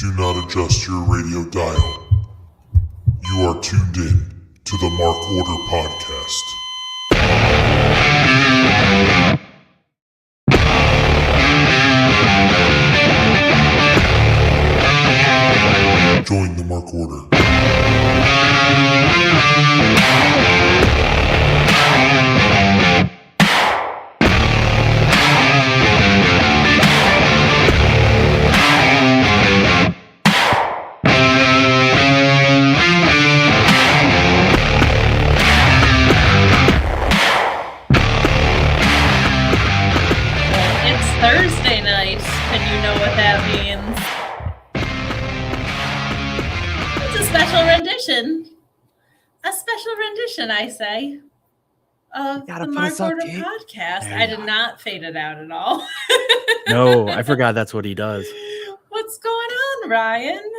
Do not adjust your radio dial. You are tuned in to the Mark Order Podcast. Join the Mark Order. Thursday night, and you know what that means. It's a special rendition. A special rendition, I say, of the Mark Order Podcast. I did not fade it out at all. No, I forgot that's what he does. What's going on, Ryan?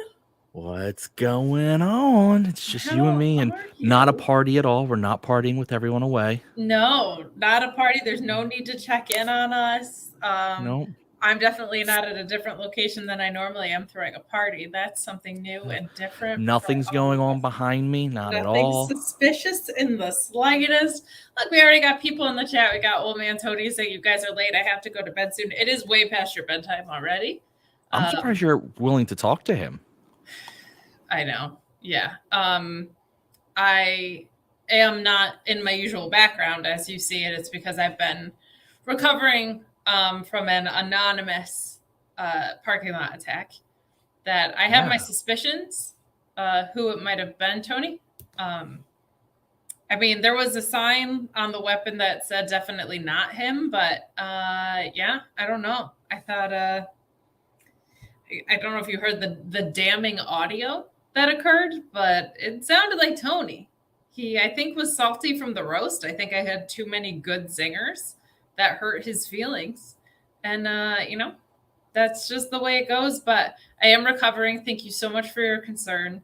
What's going on? It's just you and me, and not a party at all. We're not partying with everyone away. No, not a party. There's no need to check in on us. No. I'm definitely not at a different location than I normally am throwing a party. That's something new and different. Nothing's going on behind me, not at all. Nothing suspicious in the slightest. Look, we already got people in the chat. We got Old Man Tony saying, you guys are late. I have to go to bed soon. It is way past your bedtime already. I'm surprised you're willing to talk to him. I know. Yeah. I am not in my usual background as you see it. It's because I've been recovering from an anonymous parking lot attack that I have my suspicions who it might have been, Tony. I mean, there was a sign on the weapon that said definitely not him, but yeah, I don't know. I thought, I don't know if you heard the damning audio that occurred, but it sounded like Tony. He, I think, was salty from the roast. I think I had too many good zingers that hurt his feelings. And, you know, that's just the way it goes. But I am recovering. Thank you so much for your concern.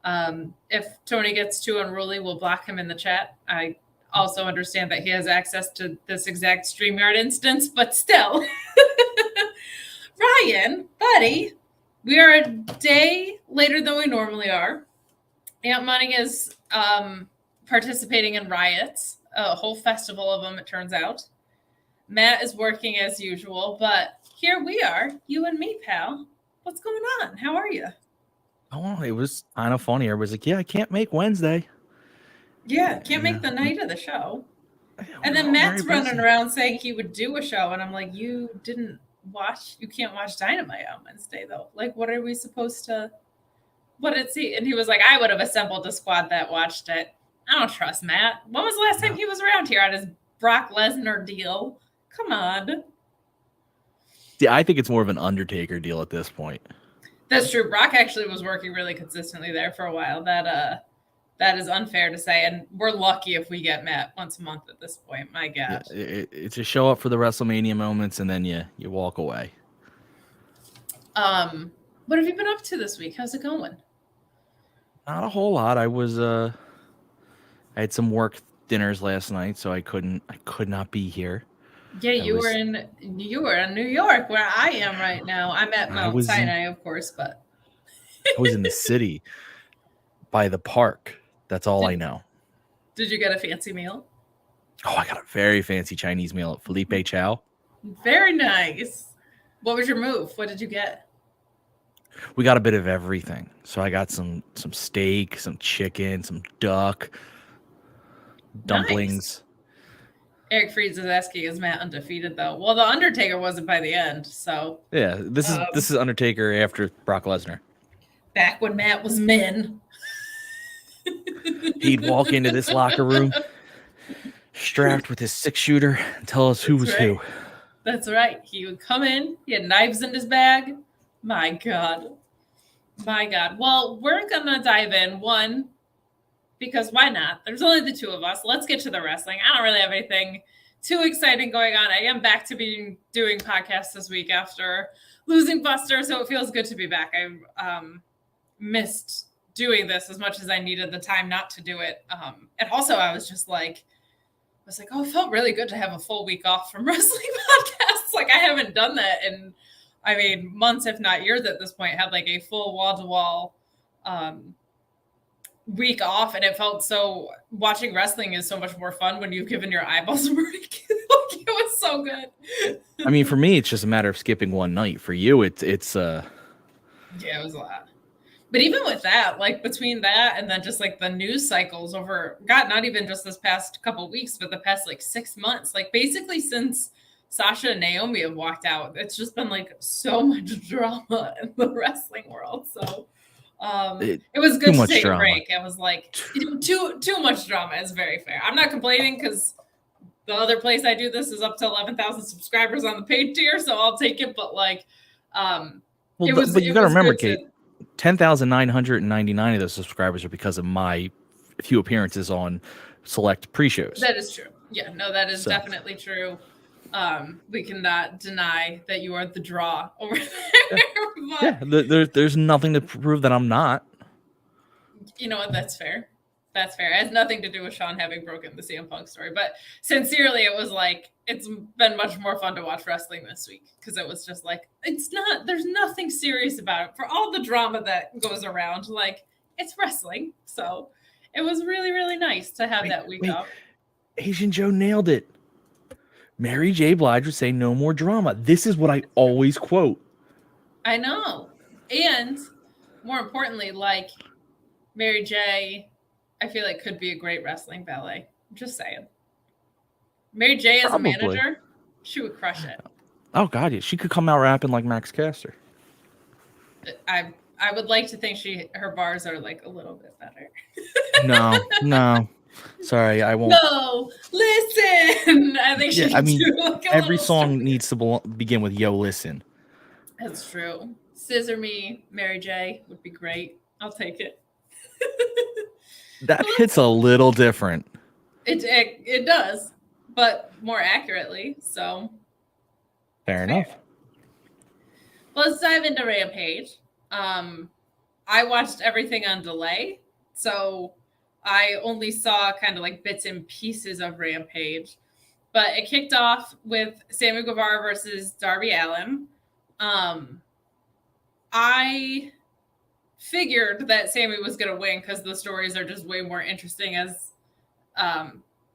If Tony gets too unruly, we'll block him in the chat. I also understand that he has access to this exact StreamYard instance, but still. Ryan, buddy, we are a day later than we normally are. Ant Money is participating in riots, a whole festival of them, it turns out. Matt is working as usual, but here we are, you and me, pal. What's going on? How are you? Oh, it was kind of funny. Everybody's like, yeah, I can't make Wednesday. Yeah, can't make the night of the show. And then Matt's running around saying he would do a show, and I'm like, you can't watch Dynamite on Wednesday, though. Like, what are we supposed to, what did he? And he was like, I would have assembled a squad that watched it. I don't trust Matt. When was the last time he was around here on his Brock Lesnar deal? Come on. Yeah, I think it's more of an Undertaker deal at this point. That's true. Brock actually was working really consistently there for a while. That is unfair to say, and we're lucky if we get Matt once a month at this point. My God, it's a show up for the WrestleMania moments, and then you walk away. What have you been up to this week? How's it going? Not a whole lot. I had some work dinners last night, so I could not be here. Yeah, you were in New York, where I am right now. I'm at Mount Sinai, of course, but I was in the city by the park. That's all I know. Did you get a fancy meal? Oh, I got a very fancy Chinese meal at Felipe Chow. Very nice. What was your move? What did you get? We got a bit of everything. So I got some steak, some chicken, some duck, dumplings. Nice. Eric Freeds is asking, is Matt undefeated, though? Well, The Undertaker wasn't by the end, so... Yeah, this is Undertaker after Brock Lesnar. Back when Matt was men. He'd walk into this locker room strapped with his 6-shooter and tell us who was who. That's right. He would come in. He had knives in his bag. My God. Well, we're going to dive in. One, because why not? There's only the two of us. Let's get to the wrestling. I don't really have anything too exciting going on. I am back to doing podcasts this week after losing Buster, so it feels good to be back. I missed doing this as much as I needed the time not to do it. And also I was like, oh, it felt really good to have a full week off from wrestling podcasts. Like I haven't done that in I mean, months, if not years at this point, had like a full wall-to-wall week off, and it felt so, watching wrestling is so much more fun when you've given your eyeballs a break. Like, it was so good. I mean, for me, it's just a matter of skipping one night. For you, it's yeah, it was a lot. But even with that, like between that and then just like the news cycles over, God, not even just this past couple weeks, but the past like 6 months, like basically since Sasha and Naomi have walked out, it's just been like so much drama in the wrestling world. So it was good to take a break. It was like too much drama is very fair. I'm not complaining because the other place I do this is up to 11,000 subscribers on the paid tier, so I'll take it. But like, but you got to remember, Kate, 10,999 of those subscribers are because of my few appearances on select pre-shows. That is true. Yeah, no, that is definitely true. We cannot deny that you are the draw over there. But, there's nothing to prove that I'm not. You know what? That's fair. That's fair. It has nothing to do with Sean having broken the CM Punk story. But sincerely, it was like, it's been much more fun to watch wrestling this week because it was just like, there's nothing serious about it. For all the drama that goes around, like, it's wrestling. So it was really, really nice to have that week off. Asian Joe nailed it. Mary J. Blige would say no more drama. This is what I always quote. I know. And more importantly, like, Mary J., I feel like could be a great wrestling ballet. I'm just saying. Mary J. as a manager, she would crush it. Oh God, yeah. She could come out rapping like Max Caster. I would like to think her bars are like a little bit better. No. Sorry, I won't. No, listen. I think she should do like every song needs to begin with "Yo, listen." That's true. Scissor Me, Mary J. would be great. I'll take it. That hits a little different. It does, but more accurately. So fair enough. Well, let's dive into Rampage. I watched everything on delay, so I only saw kind of like bits and pieces of Rampage. But it kicked off with Sammy Guevara versus Darby Allin. I figured that Sammy was going to win because the stories are just way more interesting as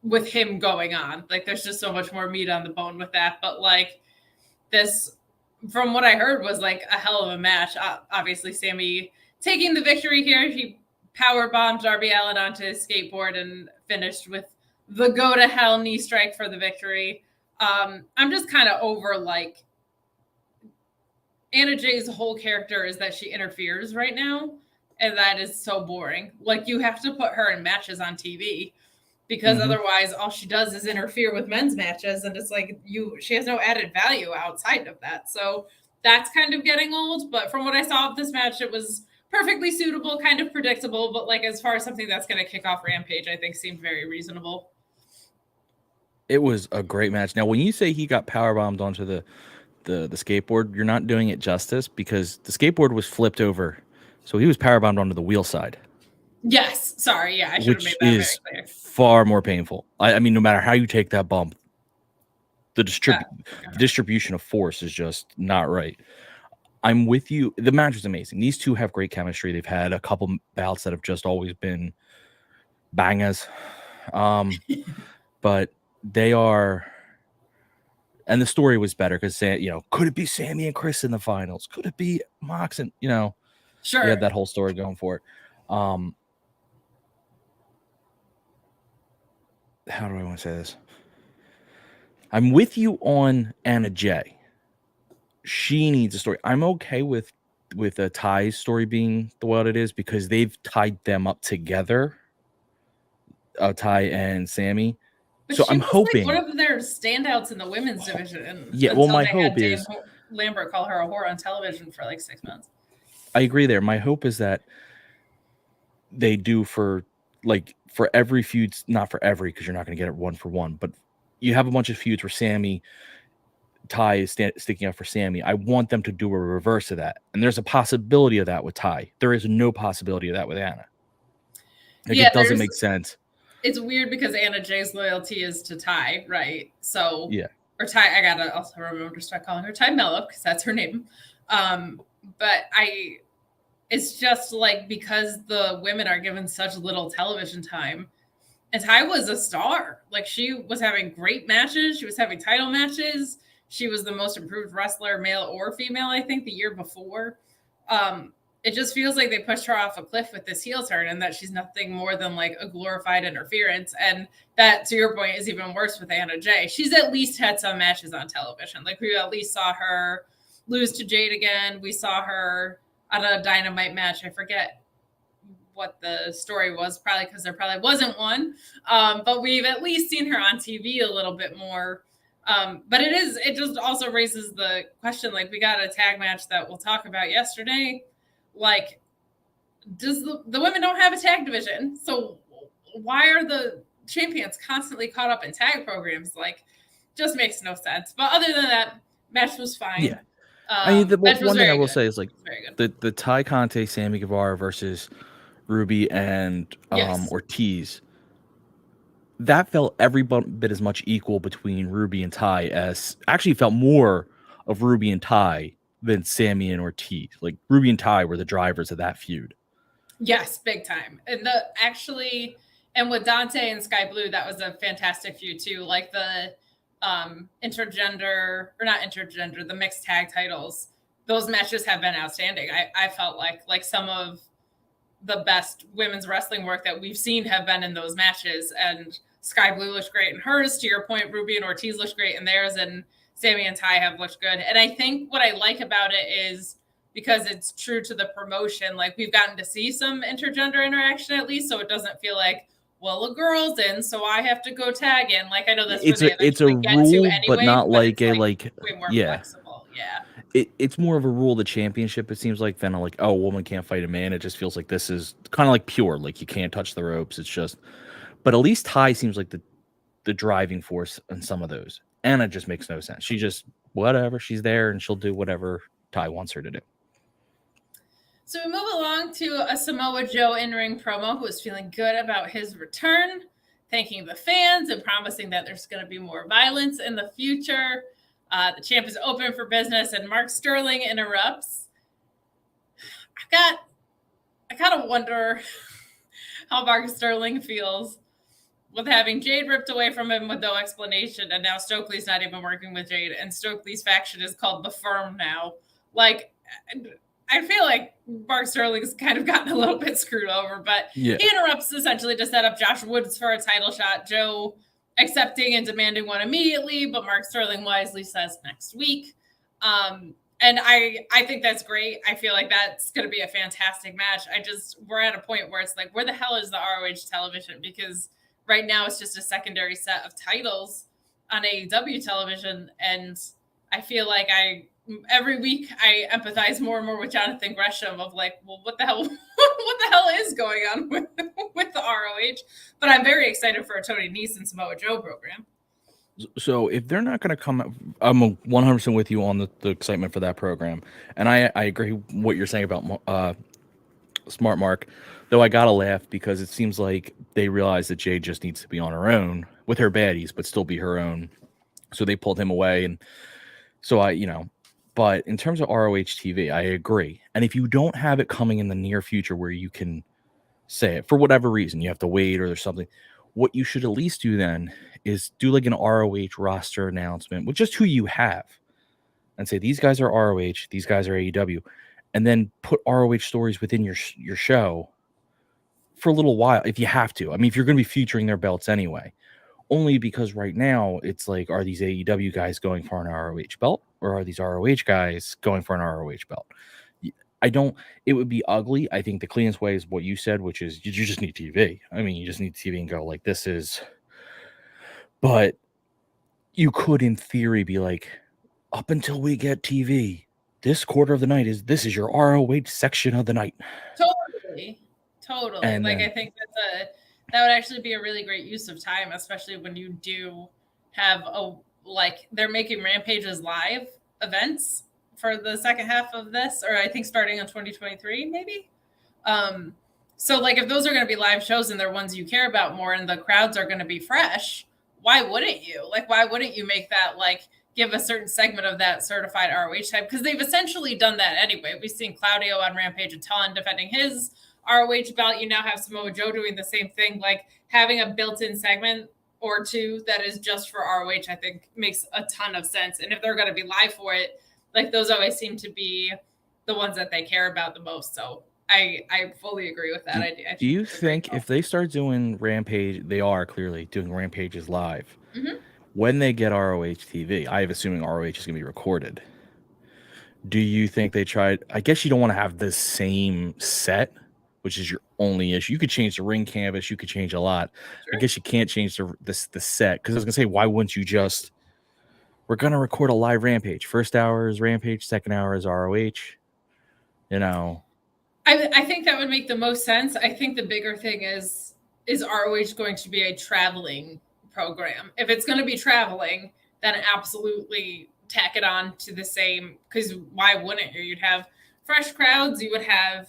with him going on. Like, there's just so much more meat on the bone with that. But like, this, from what I heard, was like a hell of a match. Obviously, Sammy taking the victory here. He power bombed Darby Allin onto his skateboard and finished with the go to hell knee strike for the victory. I'm just kind of over, like, Anna Jay's whole character is that she interferes right now, and that is so boring. Like, you have to put her in matches on TV because otherwise all she does is interfere with men's matches, and it's like she has no added value outside of that. So that's kind of getting old, but from what I saw of this match, it was perfectly suitable, kind of predictable, but like, as far as something that's going to kick off Rampage, I think seemed very reasonable. It was a great match. Now, when you say he got powerbombed onto the skateboard, you're not doing it justice because the skateboard was flipped over, so he was powerbombed onto the wheel side. Yes, sorry, yeah, I should have made that very clear. Far more painful. I mean, no matter how you take that bump, the distribution of force is just not right. I'm with you. The match was amazing. These two have great chemistry. They've had a couple bouts that have just always been bangers, but they are. And the story was better because, could it be Sammy and Chris in the finals? Could it be Mox and, sure. They had that whole story going for it. How do I want to say this? I'm with you on Anna Jay. She needs a story. I'm okay with Ty's story being what it is because they've tied them up together, Ty and Sammy. But so I'm hoping like one of their standouts in the women's division. Yeah, well, my hope is Dan Lambert call her a whore on television for like 6 months. I agree there. My hope is that they do for every feud, not for every, because you're not going to get it one for one, but you have a bunch of feuds where Ty is sticking up for Sammy. I want them to do a reverse of that. And there's a possibility of that with Ty. There is no possibility of that with Anna. It doesn't make sense. It's weird because Anna Jay's loyalty is to Ty, right? So yeah, or Ty. I gotta also remember to start calling her Ty Mello because that's her name. But it's just like because the women are given such little television time. And Ty was a star. Like she was having great matches. She was having title matches. She was the most improved wrestler, male or female, I think, the year before. It just feels like they pushed her off a cliff with this heel turn and that she's nothing more than like a glorified interference. And that, to your point, is even worse with Anna Jay. She's at least had some matches on television. Like we at least saw her lose to Jade again. We saw her on a Dynamite match. I forget what the story was, probably because there probably wasn't one. But we've at least seen her on TV a little bit more. But it just also raises the question, like we got a tag match that we'll talk about yesterday. Like, does the women don't have a tag division? So why are the champions constantly caught up in tag programs? Like, just makes no sense. But other than that, match was fine. Yeah. I mean, one thing I will say is like the Ty Conte, Sammy Guevara versus Ruby and Ortiz, that felt every bit as much equal between Ruby and Ty as actually felt more of Ruby and Ty than Sammy and Ortiz. Like Ruby and Ty were the drivers of that feud. Yes, big time. And with Dante and Sky Blue, that was a fantastic feud too. Like the the mixed tag titles, those matches have been outstanding. I felt like some of the best women's wrestling work that we've seen have been in those matches. And Sky Blue looked great in hers. To your point, Ruby and Ortiz looked great in theirs, and Sammy and Ty have looked good. And I think what I like about it is because it's true to the promotion, like we've gotten to see some intergender interaction at least, so it doesn't feel like, well, a girl's in, so I have to go tag in. Like I know that's it's a rule, anyway, but not like a like way more flexible. Yeah. It's more of a rule of the championship, it seems like, than a, like, oh, a woman can't fight a man. It just feels like this is kind of like pure, like you can't touch the ropes. It's just, but at least Ty seems like the driving force in some of those. Anna just makes no sense. She just, whatever, she's there and she'll do whatever Ty wants her to do. So we move along to a Samoa Joe in-ring promo who was feeling good about his return, thanking the fans and promising that there's going to be more violence in the future. The champ is open for business, and Mark Sterling interrupts. I kind of wonder how Mark Sterling feels with having Jade ripped away from him with no explanation, and now Stokely's not even working with Jade, and Stokely's faction is called The Firm now. Like, I feel like Mark Sterling's kind of gotten a little bit screwed over, but he interrupts essentially to set up Josh Woods for a title shot. Joe accepting and demanding one immediately, but Mark Sterling wisely says next week. And I think that's great. I feel like that's going to be a fantastic match. We're at a point where it's like, where the hell is the ROH television? Because right now it's just a secondary set of titles on AEW television. And I feel like every week I empathize more and more with Jonathan Gresham of like, well, what the hell is going on with the ROH? But I'm very excited for a Tony Nese and Samoa Joe program. So if they're not going to come, I'm 100% with you on the excitement for that program. And I agree what you're saying about Smart Mark, though I got to laugh because it seems like they realize that Jade just needs to be on her own with her baddies, but still be her own. So they pulled him away. And so but in terms of ROH TV, I agree. And if you don't have it coming in the near future where you can say it for whatever reason, you have to wait or there's something, what you should at least do then is do like an ROH roster announcement with just who you have and say, these guys are ROH, these guys are AEW, and then put ROH stories within your show for a little while if you have to. I mean, if you're going to be featuring their belts anyway. Only because right now it's like, are these AEW guys going for an ROH belt or are these ROH guys going for an ROH belt? It would be ugly. I think the cleanest way is what you said, which is you just need TV. I mean, you just need TV and go like, this is, but you could in theory be like, up until we get TV, this quarter of the night this is your ROH section of the night. Totally. And like, then, I think that would actually be a really great use of time, especially when you do have they're making Rampages live events for the second half of this, or I think starting in 2023, maybe. So like if those are going to be live shows and they're ones you care about more and the crowds are going to be fresh, why wouldn't you? Like, why wouldn't you make that, like, give a certain segment of that certified ROH type? Because they've essentially done that anyway. We've seen Claudio on Rampage a ton defending his ROH belt. You now have Samoa Joe doing the same thing. Like, having a built-in segment or two that is just for ROH, I think makes a ton of sense. And if they're going to be live for it, like, those always seem to be the ones that they care about the most. So I fully agree with that idea. Do you think if they start doing Rampage, they are clearly doing Rampages live, when they get ROH TV, I'm assuming ROH is going to be recorded. Do you think they tried? I guess you don't want to have the same set, which is your only issue. You could change the ring canvas, you could change a lot. Sure. I guess you can't change the set, because I was gonna say, why wouldn't you just? We're gonna record a live Rampage. First hour is Rampage, second hour is ROH. You know, I think that would make the most sense. I think the bigger thing is ROH going to be a traveling program? If it's going to be traveling, then absolutely tack it on to the same, because why wouldn't you? You'd have fresh crowds. You would have,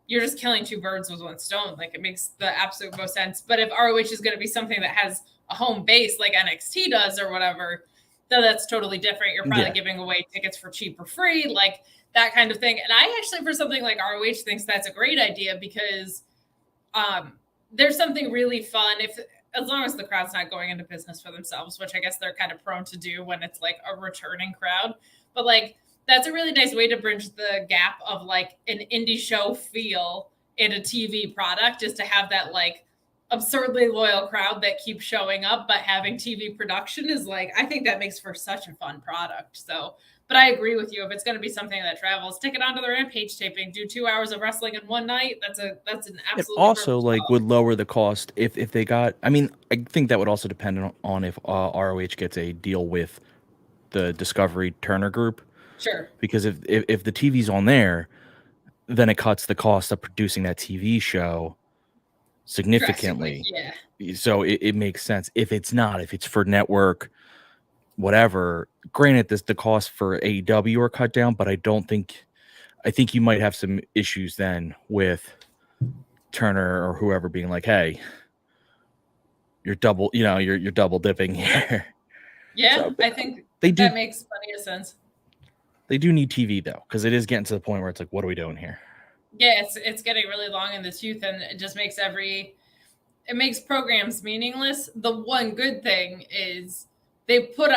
you're just killing two birds with one stone. Like, it makes the absolute most sense. But if ROH is going to be something that has a home base like NXT does or whatever, then that's totally different. You're probably giving away tickets for cheap or free, like that kind of thing. And I actually, for something like ROH, thinks that's a great idea, because there's something really fun as long as the crowd's not going into business for themselves, which I guess they're kind of prone to do when it's like a returning crowd. But like, that's a really nice way to bridge the gap of like an indie show feel in a TV product, is to have that like absurdly loyal crowd that keeps showing up, but having TV production is like, I think that makes for such a fun product. So, but I agree with you. If it's going to be something that travels, take it onto the Rampage taping, do 2 hours of wrestling in one night. That's an absolute. it also like would lower the cost if they got. I mean, I think that would also depend on if ROH gets a deal with the Discovery Turner Group. Sure. Because if the TV's on there, then it cuts the cost of producing that TV show significantly. Yeah. So it makes sense. If it's not, if it's for network, whatever, granted, the cost for AEW are cut down, but I think you might have some issues then with Turner or whoever being like, hey, you're double dipping here. Yeah, So, I think that makes plenty of sense. They do need TV though, because it is getting to the point where it's like, what are we doing here? Yeah, it's getting really long in the tooth, and it just makes makes programs meaningless. The one good thing is they put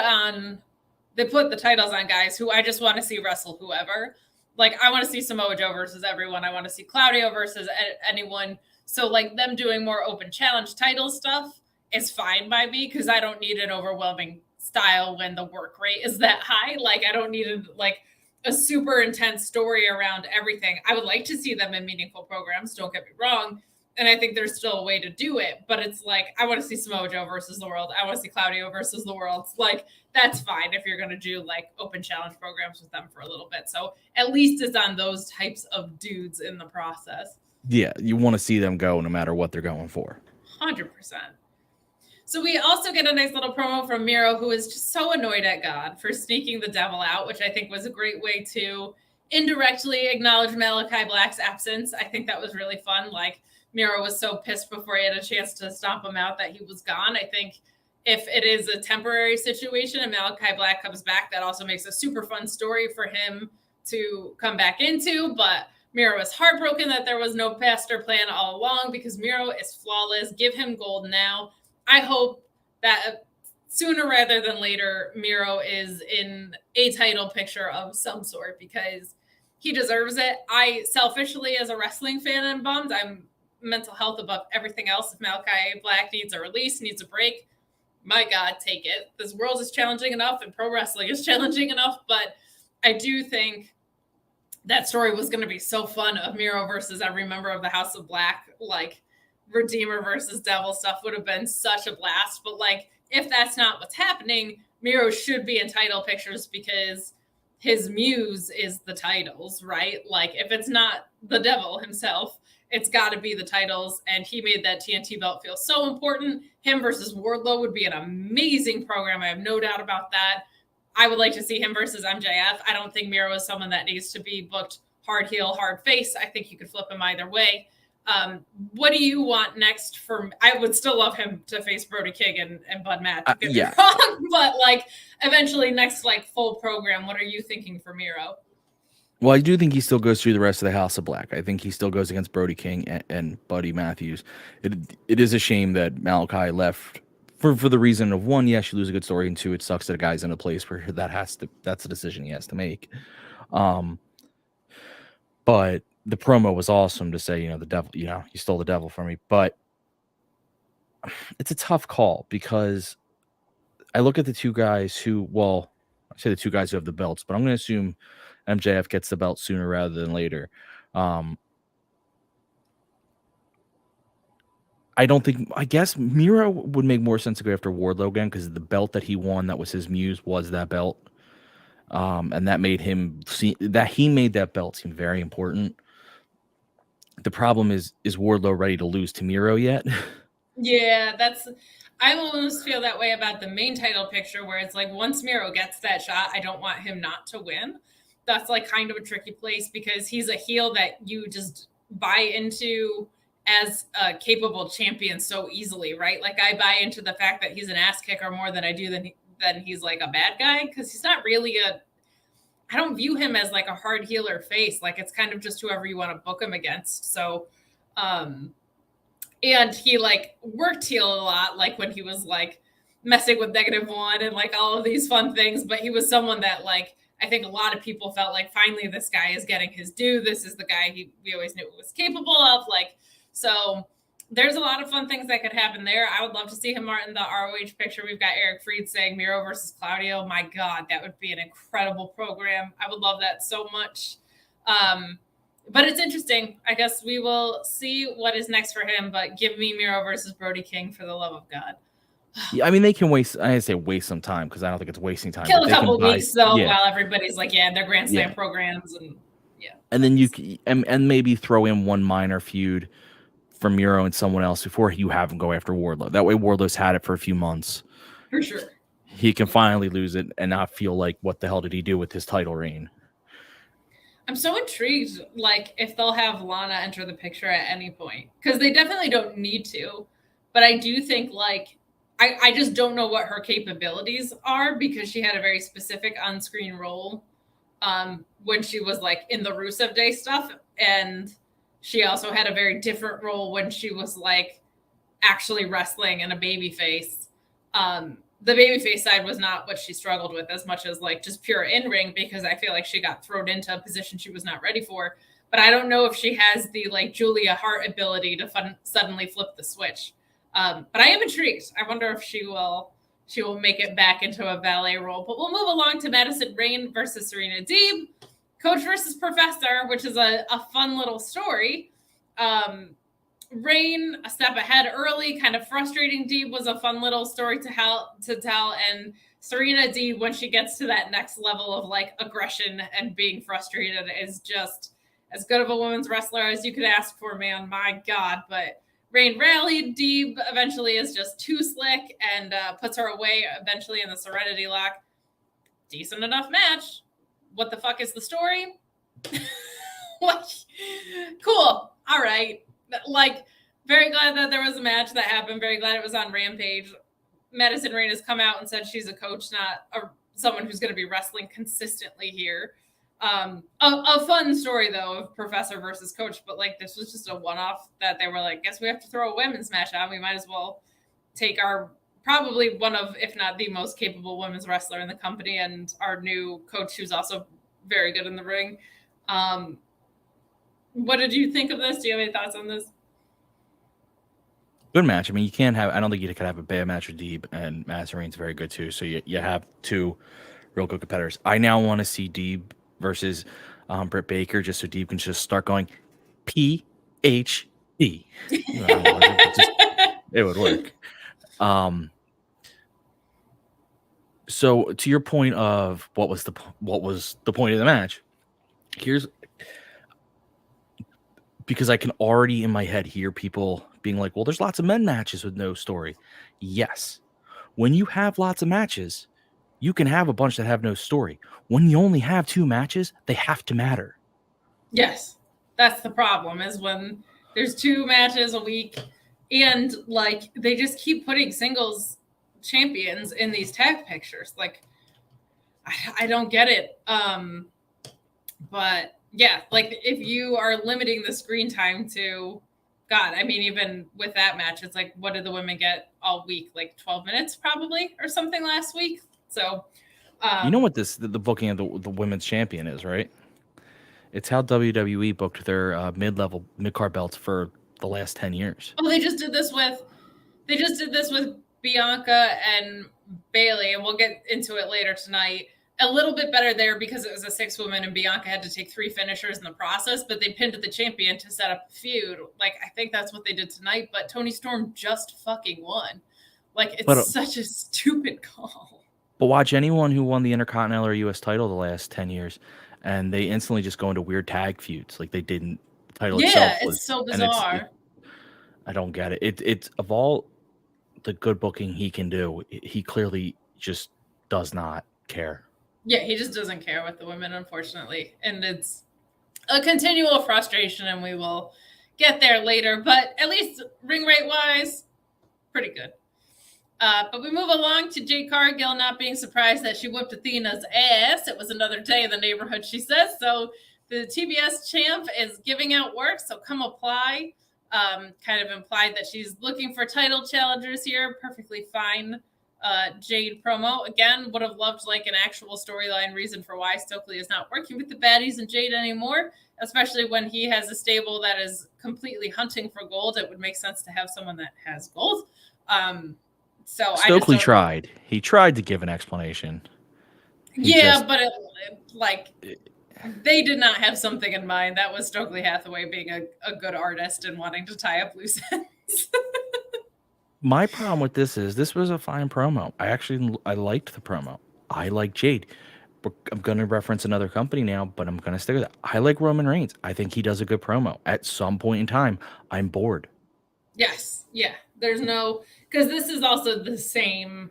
the titles on guys who I just want to see wrestle whoever. Like, I want to see Samoa Joe versus everyone. I want to see Claudio versus anyone. So like, them doing more open challenge title stuff is fine by me, because I don't need an overwhelming style when the work rate is that high. Like, I don't need a super intense story around everything. I would like to see them in meaningful programs, don't get me wrong. And I think there's still a way to do it, but it's like, I want to see Samoa Joe versus the world. I want to see Claudio versus the world. Like, that's fine if you're going to do like open challenge programs with them for a little bit. So at least it's on those types of dudes in the process. Yeah, you want to see them go no matter what they're going for. 100%. So we also get a nice little promo from Miro, who is just so annoyed at God for sneaking the devil out, which I think was a great way to indirectly acknowledge Malachi Black's absence. I think that was really fun. Like, Miro was so pissed before he had a chance to stomp him out that he was gone. I think if it is a temporary situation and Malachi Black comes back, that also makes a super fun story for him to come back into. But Miro was heartbroken that there was no master plan all along, because Miro is flawless. Give him gold now. I hope that sooner rather than later, Miro is in a title picture of some sort, because he deserves it. I selfishly, as a wrestling fan, am bummed. I'm mental health above everything else. If Malachi Black needs a release, needs a break, my God, take it. This world is challenging enough, and pro wrestling is challenging enough. But I do think that story was going to be so fun, of Miro versus every member of the House of Black. Like, Redeemer versus Devil stuff would have been such a blast. But like, if that's not what's happening, Miro should be in title pictures, because his muse is the titles, right? Like, if it's not the devil himself, it's got to be the titles. And he made that TNT belt feel so important. Him versus Wardlow would be an amazing program. I have no doubt about that. I would like to see him versus MJF. I don't think Miro is someone that needs to be booked hard heel, hard face. I think you could flip him either way. What do you want next for? I would still love him to face Brody King and Bud Matt. Don't get me wrong, but like eventually next like full program. What are you thinking for Miro? Well, I do think he still goes through the rest of the House of Black. I think he still goes against Brody King and Buddy Matthews. It is a shame that Malachi left for the reason of, one, yes, you lose a good story, and two, it sucks that a guy's in a place where that's a decision he has to make. But the promo was awesome to say, the devil, you stole the devil from me. But it's a tough call because I look at the two guys who, well, I say the two guys who have the belts, but I'm going to assume MJF gets the belt sooner rather than later. I guess Miro would make more sense to go after Wardlow again because the belt that he won, that was his muse, was that belt. And that made him he made that belt seem very important. The problem is Wardlow ready to lose to Miro yet? Yeah, I almost feel that way about the main title picture where it's like once Miro gets that shot, I don't want him not to win. That's like kind of a tricky place because he's a heel that you just buy into as a capable champion so easily, right? Like I buy into the fact that he's an ass kicker more than I do than he's like a bad guy because he's not really I don't view him as like a hard healer face. Like it's kind of just whoever you want to book him against. So, and he like worked heel a lot, like when he was like messing with -1 and like all of these fun things. But he was someone that like, I think a lot of people felt like finally this guy is getting his due. This is the guy we always knew was capable of. Like, so there's a lot of fun things that could happen there. I would love to see him more in the ROH picture. We've got Eric Freed saying Miro versus Claudio. My God, that would be an incredible program. I would love that so much. But it's interesting. I guess we will see what is next for him, but give me Miro versus Brody King for the love of God. Yeah, I mean, they can waste some time because I don't think it's wasting time. Kill a couple weeks though, while everybody's like, their Grand Slam programs and and then you and maybe throw in one minor feud for Miro and someone else before you have him go after Wardlow. That way, Wardlow's had it for a few months. For sure, he can finally lose it and not feel like, what the hell did he do with his title reign? I'm so intrigued, like if they'll have Lana enter the picture at any point because they definitely don't need to, but I do think like. I just don't know what her capabilities are because she had a very specific on-screen role when she was like in the Rusev Day stuff. And she also had a very different role when she was like actually wrestling in a babyface. The babyface side was not what she struggled with as much as like just pure in-ring because I feel like she got thrown into a position she was not ready for. But I don't know if she has the like Julia Hart ability to suddenly flip the switch. But I am intrigued. I wonder if she will make it back into a valet role. But we'll move along to Madison Rayne versus Serena Deeb. Coach versus Professor, which is a fun little story. Rayne a step ahead early, kind of frustrating Deeb was a fun little story to tell. And Serena Deeb, when she gets to that next level of like aggression and being frustrated, is just as good of a women's wrestler as you could ask for, man. My God. But Rayne rallied. Deeb eventually is just too slick and puts her away eventually in the Serenity Lock. Decent enough match. What the fuck is the story? Cool. All right. Like, very glad that there was a match that happened. Very glad it was on Rampage. Madison Rayne has come out and said she's a coach, not someone who's going to be wrestling consistently here. A fun story though of Professor versus Coach, but like this was just a one-off that they were like, guess we have to throw a women's match on. We might as well take our probably one of, if not the most capable women's wrestler in the company and our new coach who's also very good in the ring. What did you think of this? Do you have any thoughts on this? Good match. I mean, I don't think you could have a bad match with Deeb, and Madison Rayne's very good too. So you have two real good competitors. I now want to see Deeb versus Britt Baker, just so Deeb can just start going PhD. It would work. So to your point of what was the point of the match, here's because I can already in my head hear people being like, well, there's lots of men matches with no story. Yes. When you have lots of matches, you can have a bunch that have no story. When you only have 2 matches, they have to matter. Yes. That's the problem, is when There's 2 matches a week, and like they just keep putting singles champions in these tag pictures. Like I don't get it. But yeah, like if you are limiting the screen time to God, I mean, even with that match, it's like, what did the women get all week? Like 12 minutes probably or something last week. So, You know what the booking of the women's champion is, right? It's how WWE booked their mid-card belts for the last 10 years. oh, they just did this with Bianca and Bailey, and we'll get into it later tonight. A little bit better there because it was a 6-woman and Bianca had to take 3 finishers in the process, but they pinned the champion to set up a feud. Like, I think that's what they did tonight, but Toni Storm just fucking won. Like, it's such a stupid call. But watch anyone who won the Intercontinental or U.S. title the last 10 years, and they instantly just go into weird tag feuds. Like, they didn't. The title itself was. It's so bizarre. I don't get it. It's of all the good booking he can do, he clearly just does not care. Yeah, he just doesn't care with the women, unfortunately. And it's a continual frustration, and we will get there later. But at least ring rate wise, pretty good. But we move along to Jade Cargill not being surprised that she whipped Athena's ass. It was another day in the neighborhood, she says. So the TBS champ is giving out work, so come apply. Kind of implied that she's looking for title challengers here. Perfectly fine. Jade promo. Again, would have loved like an actual storyline reason for why Stokely is not working with the baddies and Jade anymore, especially when he has a stable that is completely hunting for gold. It would make sense to have someone that has gold. So Stokely tried. He tried to give an explanation. But they did not have something in mind. That was Stokely Hathaway being a good artist and wanting to tie up loose ends. My problem with this was a fine promo. I liked the promo. I like Jade. I'm going to reference another company now, but I'm going to stick with it. I like Roman Reigns. I think he does a good promo. At some point in time, I'm bored. Yes. Yeah. There's no, because this is also the same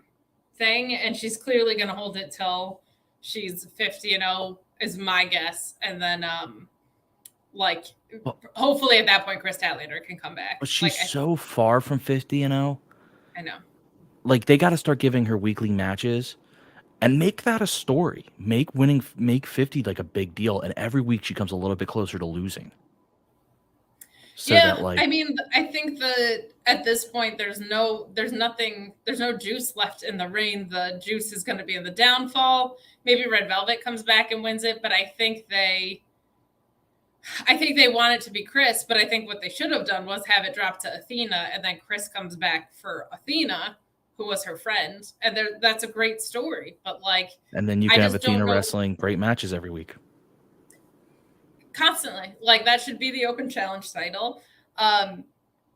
thing, and she's clearly going to hold it till she's 50-0 is my guess. And then, hopefully at that point, Chris Statlander can come back. But she's so far from 50-0. I know. Like, they got to start giving her weekly matches and make that a story. Make 50 like a big deal, and every week she comes a little bit closer to losing. So I mean, I think at this point there's no juice left in the reign. The juice is going to be in the downfall. Maybe Red Velvet comes back and wins it, but I think they want it to be Chris, but I think what they should have done was have it drop to Athena, and then Chris comes back for Athena, who was her friend, and that's a great story. But and then you can have Athena wrestling great matches every week. Constantly. That should be the open challenge title.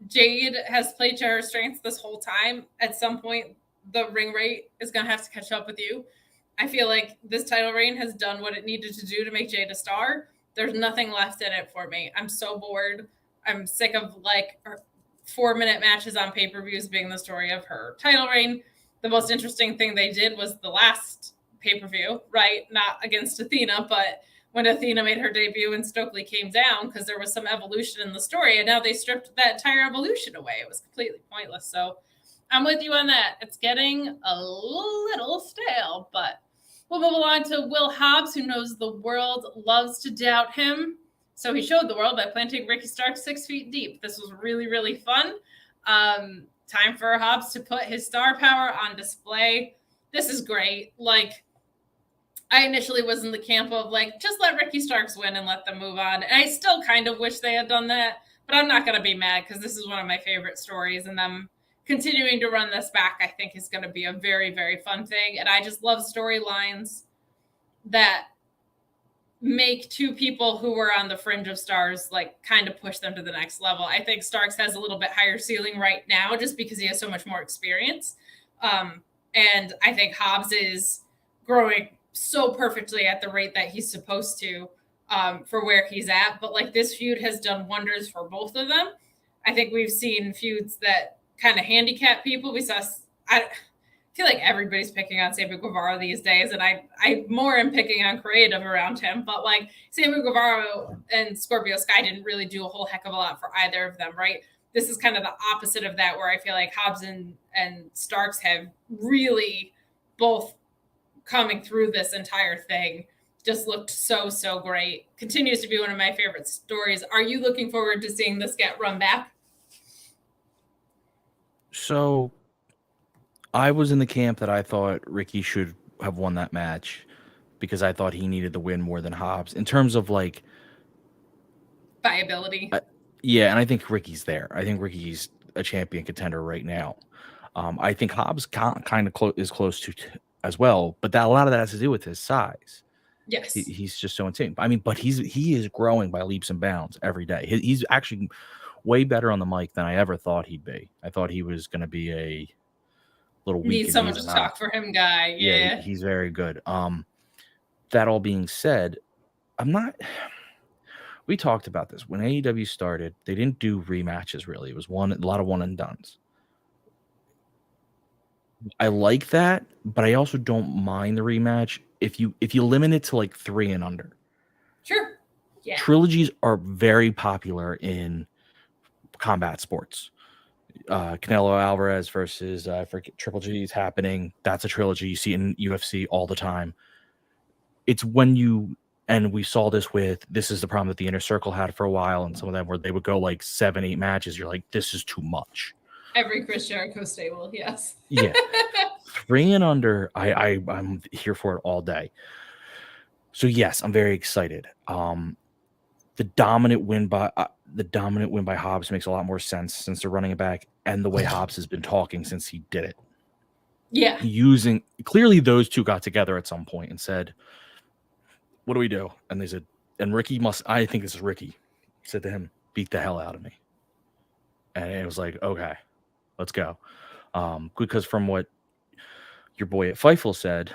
Jade has played to her strengths this whole time. At some point, the ring rate is going to have to catch up with you. I feel like this title reign has done what it needed to do to make Jade a star. There's nothing left in it for me. I'm so bored. I'm sick of 4-minute matches on pay-per-views being the story of her title reign. The most interesting thing they did was the last pay-per-view, right? Not against Athena, but when Athena made her debut and Stokely came down, because there was some evolution in the story, and now they stripped that entire evolution away. It was completely pointless. So I'm with you on that. It's getting a little stale, but we'll move along to Will Hobbs, who knows the world loves to doubt him. So he showed the world by planting Ricky Stark 6 feet deep. This was really, really fun. Time for Hobbs to put his star power on display. This is great. I initially was in the camp of just let Ricky Starks win and let them move on. And I still kind of wish they had done that, but I'm not going to be mad because this is one of my favorite stories, and them continuing to run this back, I think, is going to be a very, very fun thing. And I just love storylines that make 2 people who were on the fringe of stars, kind of push them to the next level. I think Starks has a little bit higher ceiling right now just because he has so much more experience. And I think Hobbs is growing so perfectly at the rate that he's supposed to for where he's at. But this feud has done wonders for both of them. I think we've seen feuds that kind of handicap people. We saw feel like everybody's picking on Sammy Guevara these days, and I more am picking on creative around him. But like Sammy Guevara and Scorpio Sky didn't really do a whole heck of a lot for either of them, right? This is kind of the opposite of that, where I feel like Hobbs and Starks have really both coming through this entire thing. Just looked so great. Continues to be one of my favorite stories. Are you looking forward to seeing this get run back? So I was in the camp that I thought Ricky should have won that match because I thought he needed the win more than Hobbs in terms of like viability. Yeah, and I think Ricky's there. I think Ricky's a champion contender right now. I think Hobbs kind of is close to as well, but a lot of that has to do with his size. Yes, he's just so insane. I mean, but he is growing by leaps and bounds every day. He's actually way better on the mic than I ever thought he'd be. I thought he was going to be a little weak. Need someone to talk for him, guy. Yeah, he's very good. That all being said, we talked about this when AEW started. They didn't do rematches really. It was a lot of one and dones. I like that, but I also don't mind the rematch if you limit it to like 3 and under. Sure. Yeah. Trilogies are very popular in combat sports. Canelo Alvarez versus Triple G is happening. That's a trilogy. You see it in UFC all the time. It's when and we saw this is the problem that the Inner Circle had for a while, and some of them where they would go like 7-8 matches. You're like, this is too much. Every Chris Jericho stable, yes. Yeah. 3 and under, I'm here for it all day. So yes, I'm very excited. The dominant win by Hobbs makes a lot more sense since they're running it back, and the way Hobbs has been talking since he did it. Yeah. Clearly those two got together at some point and said, what do we do? And they said, and Ricky I think this is Ricky, said to him, beat the hell out of me. And it was like, okay, let's go. Because from what your boy at Fightful said,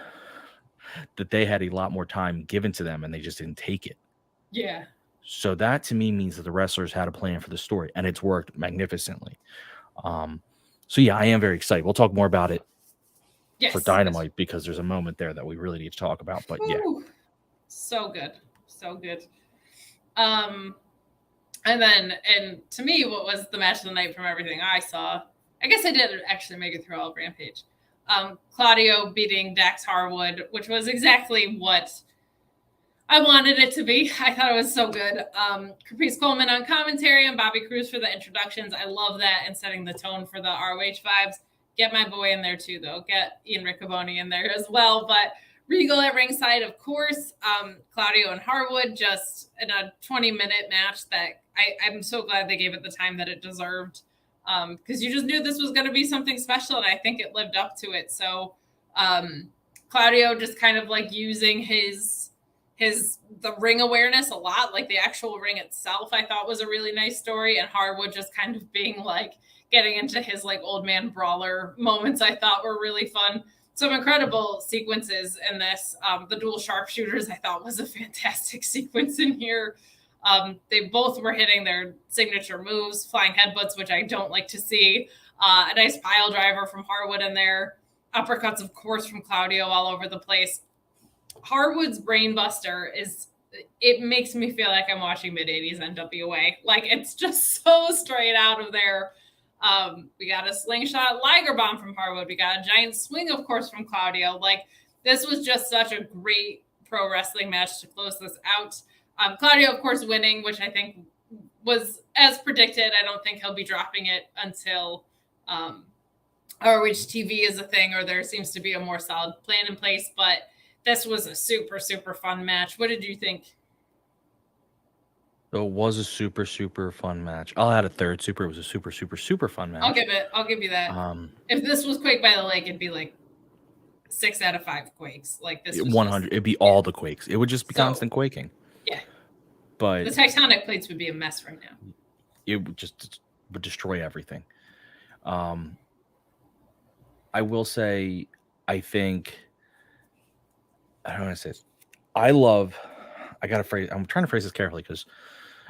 that they had a lot more time given to them and they just didn't take it. Yeah. So that to me means that the wrestlers had a plan for the story, and it's worked magnificently. So yeah, I am very excited. We'll talk more about it for Dynamite because there's a moment there that we really need to talk about. But yeah, so good. And to me, what was the match of the night from everything I saw? I guess I did actually make it through all of Rampage. Claudio beating Dax Harwood, which was exactly what I wanted it to be. I thought it was so good. Caprice Coleman on commentary and Bobby Cruz for the introductions. I love that and setting the tone for the ROH vibes. Get my boy in there too, though. Get Ian Riccoboni in there as well. But Regal at ringside, of course. Claudio and Harwood just in a 20-minute match that I'm so glad they gave it the time that it deserved. Because you just knew this was going to be something special, and I think it lived up to it. So Claudio just kind of like using the ring awareness a lot, like the actual ring itself, I thought was a really nice story. And Harwood just kind of being like getting into his like old man brawler moments, I thought were really fun. Some incredible sequences in this. The dual sharpshooters I thought was a fantastic sequence in here. They both were hitting their signature moves, flying headbutts, which I don't like to see. A nice pile driver from Harwood in there. Uppercuts, of course, from Claudio all over the place. Harwood's brainbuster it makes me feel like I'm watching mid-80s NWA. Like, it's just so straight out of there. We got a slingshot Liger bomb from Harwood. We got a giant swing, of course, from Claudio. Like, this was just such a great pro wrestling match to close this out. Claudio, of course, winning, which I think was as predicted. I don't think he'll be dropping it until ROH TV is a thing, or there seems to be a more solid plan in place. But this was a super, super fun match. What did you think? It was a super, super fun match. I'll add a third super. It was a super, super, super fun match. I'll give you that. If this was Quake by the Lake, it'd be like 6 out of 5 quakes. Like this was 100. It'd be all the quakes. It would just be constant quaking. Yeah. But the tectonic plates would be a mess right now. It would destroy everything. I will say, I think, I don't want to say this. I'm trying to phrase this carefully because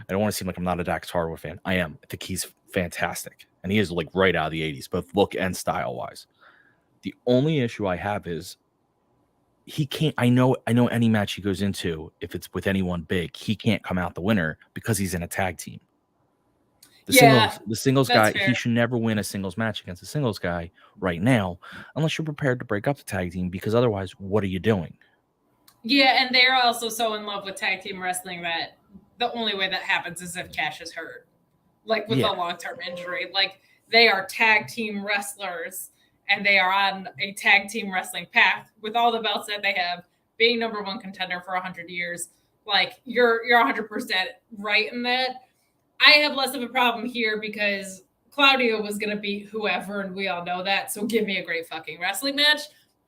I don't want to seem like I'm not a Dax Harwood fan. I am. I think he's fantastic. And he is like right out of the 80s, both look and style wise. The only issue I have is he can't. I know any match he goes into, if it's with anyone big, he can't come out the winner because he's in a tag team. The singles guy, he should never win a singles match against a singles guy right now, unless you're prepared to break up the tag team, because otherwise, what are you doing? Yeah, and they're also so in love with tag team wrestling that the only way that happens is if Cash is hurt, like with a long-term injury. Like, they are tag team wrestlers, and they are on a tag team wrestling path with all the belts that they have, being number one contender for 100 years. Like, you're 100% right in that. I have less of a problem here because Claudio was going to beat whoever, and we all know that. So give me a great fucking wrestling match.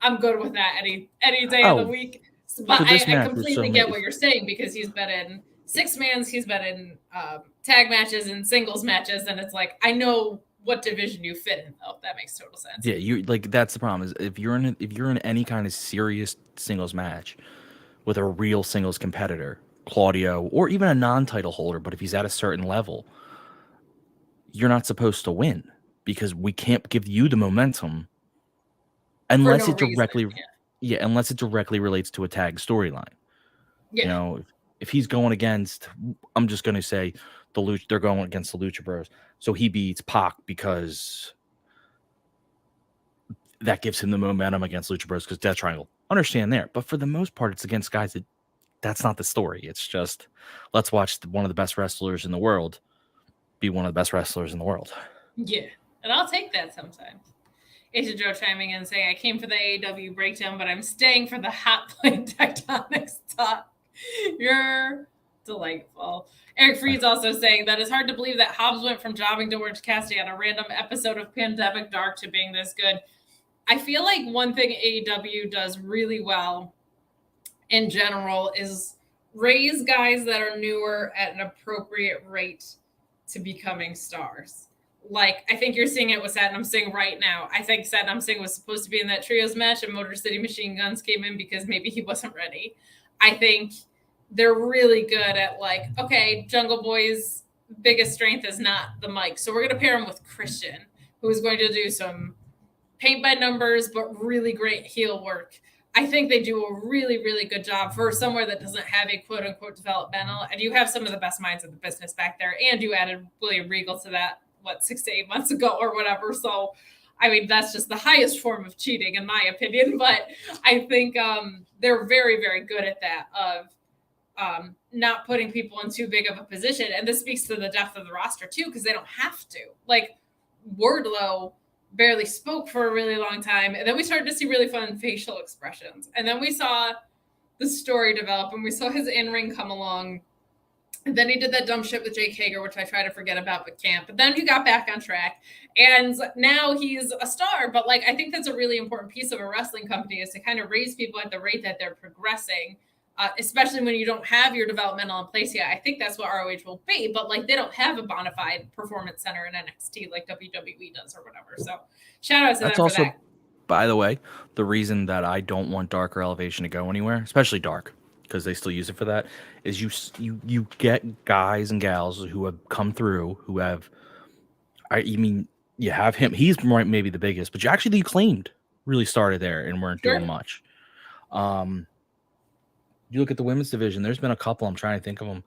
I'm good with that any day of the week. But I completely get what you're saying, because he's been in six-mans, he's been in tag matches and singles matches, and it's like, I know what division you fit in, though. That makes total sense. Yeah, you like, that's the problem, is if you're in any kind of serious singles match with a real singles competitor, Claudio, or even a non-title holder, but if he's at a certain level, you're not supposed to win, because we can't give you the momentum unless it directly unless it directly relates to a tag storyline. You know, if he's going against, I'm just going to say they're going against the Lucha Bros, so he beats Pac because that gives him the momentum against Lucha Bros because Death Triangle. Understand there, but for the most part, it's against guys that's not the story. It's just, let's watch one of the best wrestlers in the world be one of the best wrestlers in the world. Yeah, and I'll take that sometimes. Asia Joe chiming in and saying, I came for the AEW breakdown, but I'm staying for the hot plate tectonics talk. You're delightful. Eric Freed's also saying that it's hard to believe that Hobbs went from jobbing to Orange Cassidy on a random episode of Pandemic Dark to being this good. I feel like one thing AEW does really well in general is raise guys that are newer at an appropriate rate to becoming stars. Like, I think you're seeing it with Satnam Singh right now. I think Satnam Singh was supposed to be in that trios match, and Motor City Machine Guns came in because maybe he wasn't ready. I think they're really good at, like, okay, Jungle Boy's biggest strength is not the mic, so we're going to pair him with Christian, who is going to do some paint by numbers, but really great heel work. I think they do a really, really good job for somewhere that doesn't have a quote-unquote developmental, and you have some of the best minds in the business back there, and you added William Regal to that, 6 to 8 months ago or whatever. So, I mean, that's just the highest form of cheating, in my opinion, but I think they're very, very good at that, of not putting people in too big of a position, and this speaks to the depth of the roster, too, because they don't have to. Like, Wardlow barely spoke for a really long time, and then we started to see really fun facial expressions, and then we saw the story develop, and we saw his in-ring come along, and then he did that dumb shit with Jake Hager, which I try to forget about with camp, but then he got back on track, and now he's a star. But, like, I think that's a really important piece of a wrestling company, is to kind of raise people at the rate that they're progressing, especially when you don't have your developmental in place yet. I think that's what ROH will be, but, like, they don't have a bona fide performance center in NXT like WWE does or whatever. So shout out to them for that. By the way, the reason that I don't want Dark or Elevation to go anywhere, especially Dark, because they still use it for that, is you get guys and gals who have come through, who have, you have him. He's maybe the biggest, but the Acclaimed really started there and weren't doing much. You look at the women's division, there's been a couple. I'm trying to think of them.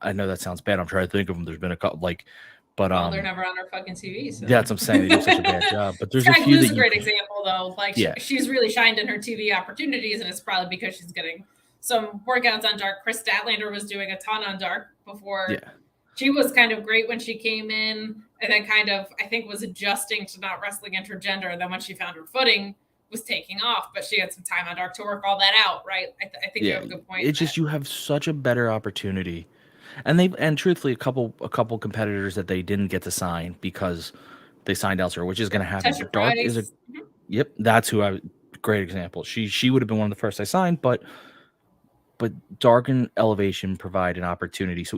I know that sounds bad. I'm trying to think of them. There's been a couple, but they're never on our fucking TV. So. Yeah, that's what I'm saying. They do such a bad job. But there's a few. Sky Blue's a great example, though. Like, she's really shined in her TV opportunities, and it's probably because she's getting some workouts on Dark. Chris Statlander was doing a ton on Dark before. Yeah. She was kind of great when she came in, and then kind of, I think, was adjusting to not wrestling intergender. And then when she found her footing, was taking off, but she had some time on Dark to work all that out, right? I think you have a good point. It's just, you have such a better opportunity, and truthfully, a couple competitors that they didn't get to sign because they signed elsewhere, which is going to happen. Dark is that's who great example. She would have been one of the first I signed, but Dark and Elevation provide an opportunity. So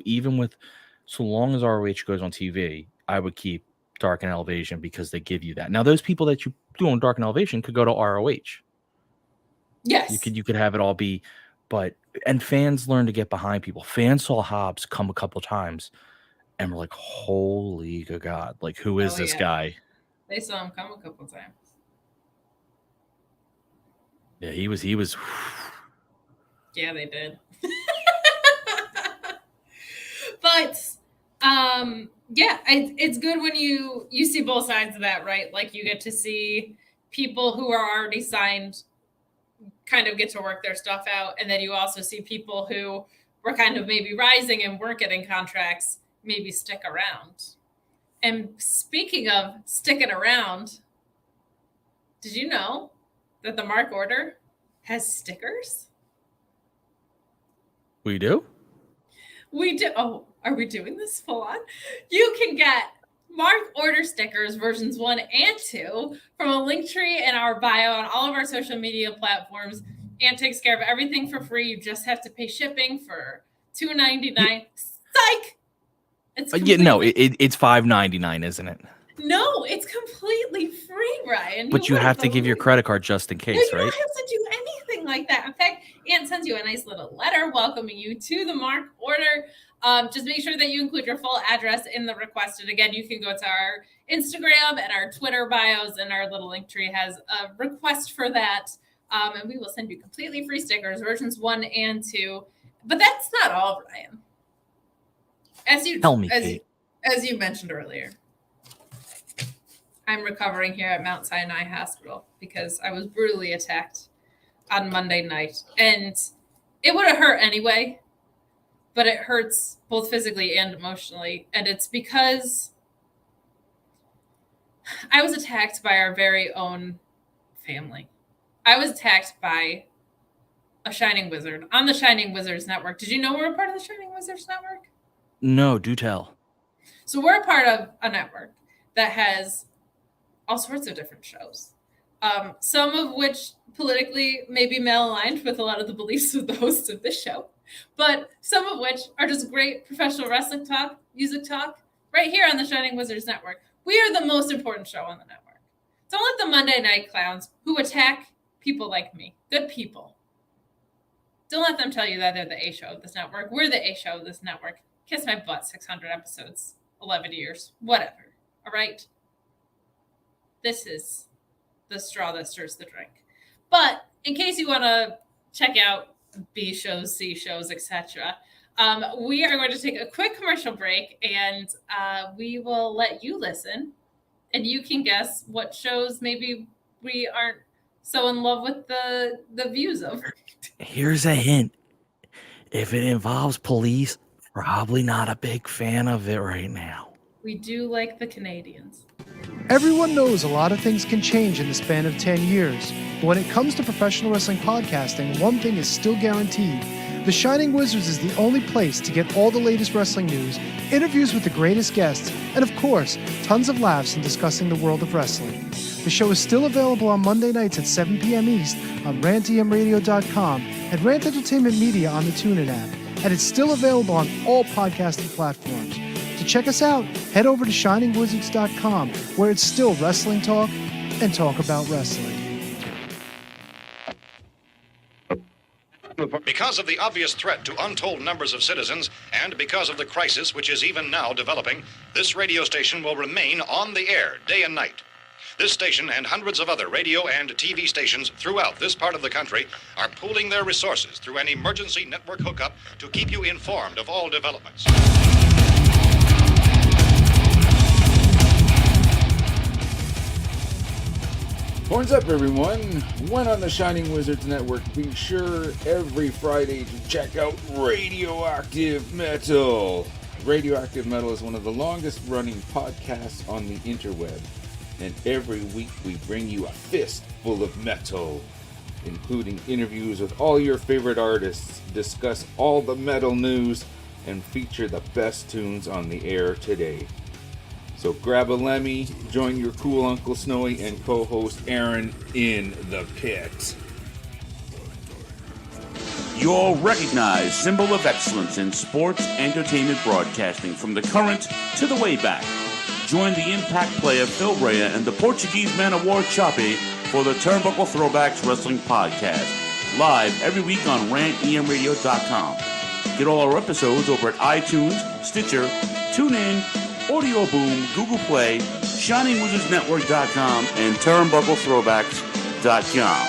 so long as ROH goes on TV, I would keep Dark and Elevation because they give you that. Now, those people that you do on Dark and Elevation could go to ROH. Yes. You could have it all be, and fans learn to get behind people. Fans saw Hobbs come a couple times and were like, holy God, like, who is this guy? They saw him come a couple times. Yeah, he was. Yeah, they did. But yeah, it's good when you see both sides of that, right? Like you get to see people who are already signed kind of get to work their stuff out, and then you also see people who were kind of maybe rising and weren't getting contracts maybe stick around. And speaking of sticking around, did you know that the Mark Order has stickers? We do? We do. Oh, are we doing this full on? You can get Mark Order stickers versions 1 and 2 from a link tree in our bio on all of our social media platforms. And takes care of everything for free. You just have to pay shipping for $2.99. Psych! It's $5.99, isn't it? No, it's completely free, Ryan. But you have to give your credit card just in case, right? You don't have to do anything like that. In fact, Aunt sends you a nice little letter welcoming you to the Mark Order. Just make sure that you include your full address in the request. And again, you can go to our Instagram and our Twitter bios, and our little link tree has a request for that. And we will send you completely free stickers, versions 1 and 2. But that's not all, Ryan. As you mentioned earlier, I'm recovering here at Mount Sinai Hospital because I was brutally attacked on Monday night. And it would have hurt anyway, but it hurts both physically and emotionally. And it's because I was attacked by our very own family. I was attacked by a Shining Wizard on the Shining Wizards Network. Did you know we're a part of the Shining Wizards Network? No, do tell. So we're a part of a network that has all sorts of different shows. Some of which politically may be malaligned with a lot of the beliefs of the hosts of this show, but some of which are just great professional wrestling talk, music talk, right here on the Shining Wizards Network. We are the most important show on the network. Don't let the Monday night clowns who attack people like me, good people, don't let them tell you that they're the A show of this network. We're the A show of this network. Kiss my butt, 600 episodes, 11 years, whatever. All right? This is the straw that stirs the drink. But in case you want to check out B shows, C shows, etc., we are going to take a quick commercial break, and we will let you listen, and you can guess what shows maybe we aren't so in love with the views of. Here's a hint. If it involves police, probably not a big fan of it right now. We do like the Canadians. Everyone knows a lot of things can change in the span of 10 years. But when it comes to professional wrestling podcasting, one thing is still guaranteed. The Shining Wizards is the only place to get all the latest wrestling news, interviews with the greatest guests, and of course, tons of laughs in discussing the world of wrestling. The show is still available on Monday nights at 7 p.m. East on rantemradio.com and Rant Entertainment Media on the TuneIn app. And it's still available on all podcasting platforms. To check us out, head over to shiningwizards.com, where it's still wrestling talk and talk about wrestling. Because of the obvious threat to untold numbers of citizens, and because of the crisis which is even now developing, this radio station will remain on the air day and night. This station and hundreds of other radio and TV stations throughout this part of the country are pooling their resources through an emergency network hookup to keep you informed of all developments. Horns up, everyone. One on the Shining Wizards Network. Be sure every Friday to check out Radioactive Metal. Radioactive Metal is one of the longest running podcasts on the interweb. And every week we bring you a fist full of metal, including interviews with all your favorite artists, discuss all the metal news, and feature the best tunes on the air today. So grab a Lemmy, join your cool Uncle Snowy, and co-host Aaron in the pit. Your recognized symbol of excellence in sports entertainment broadcasting from the current to the way back. Join the Impact player Phil Brea and the Portuguese Man of War Choppy for the Turnbuckle Throwbacks Wrestling Podcast, live every week on rantemradio.com. Get all our episodes over at iTunes, Stitcher, TuneIn, Audio Boom, Google Play, ShiningWizardsNetwork.com, and TurnbuckleThrowbacks.com.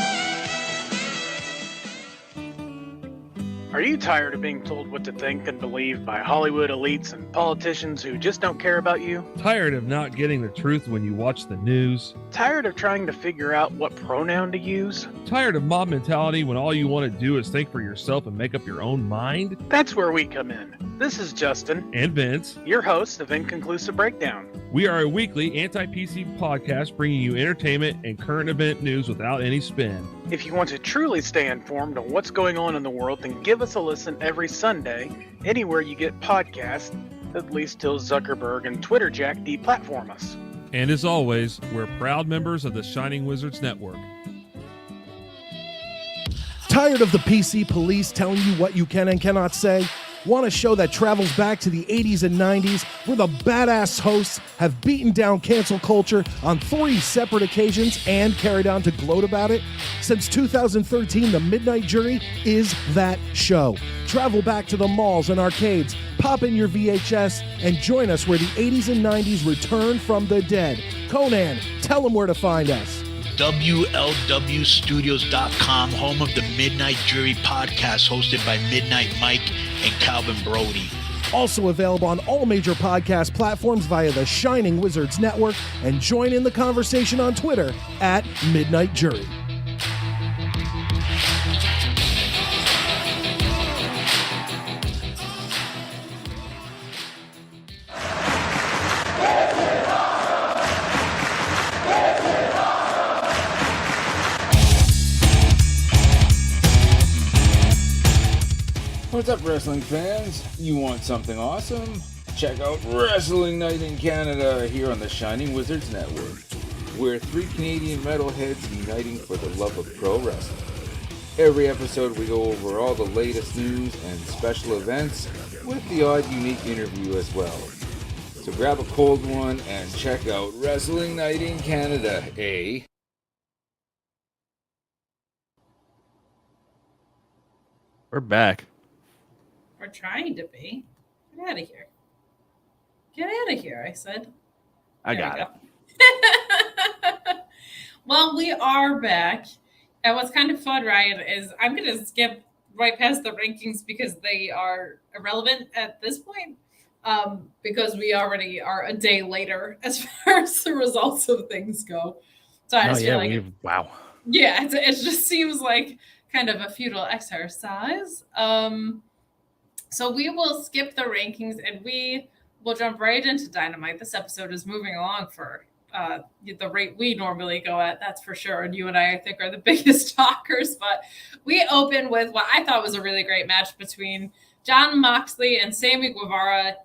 Are you tired of being told what to think and believe by Hollywood elites and politicians who just don't care about you? Tired of not getting the truth when you watch the news? Tired of trying to figure out what pronoun to use? Tired of mob mentality when all you want to do is think for yourself and make up your own mind? That's where we come in. This is Justin, And Vince, your host of Inconclusive Breakdown. we are a weekly anti-PC podcast bringing you entertainment and current event news without any spin. If you want to truly stay informed on what's going on in the world, then give us a listen every Sunday, anywhere you get podcasts, at least till Zuckerberg and Twitter Jack deplatform us. And as always, we're proud members of the Shining Wizards Network. Tired of the PC police telling you what you can and cannot say? Want a show that travels back to the 80s and 90s where the badass hosts have beaten down cancel culture on 3 separate occasions and carried on to gloat about it? Since 2013, The Midnight Jury is that show. Travel back to the malls and arcades, pop in your VHS, and join us where the 80s and 90s return from the dead. Conan, tell them where to find us. WLWstudios.com, home of the Midnight Jury podcast hosted by Midnight Mike and Calvin Brody. Also available on all major podcast platforms via the Shining Wizards Network, and join in the conversation on Twitter at Midnight Jury. What's up, wrestling fans? You want something awesome? Check out Wrestling Night in Canada here on the Shining Wizards Network. We're 3 Canadian metalheads uniting for the love of pro wrestling. Every episode we go over all the latest news and special events with the odd unique interview as well. So grab a cold one and check out Wrestling Night in Canada, eh? We're back. We're trying to be. Get out of here. Get out of here, I said. I There got we it. go. Well, we are back. And what's kind of fun, Ryan, is I'm going to skip right past the rankings because they are irrelevant at this point. Because we already are a day later as far as the results of things go. So I just feel like wow. yeah, it just seems like kind of a futile exercise. So we will skip the rankings and we will jump right into Dynamite. This episode is moving along for the rate we normally go at, that's for sure. And you and I think, are the biggest talkers. But we open with what I thought was a really great match between Jon Moxley and Sammy Guevara.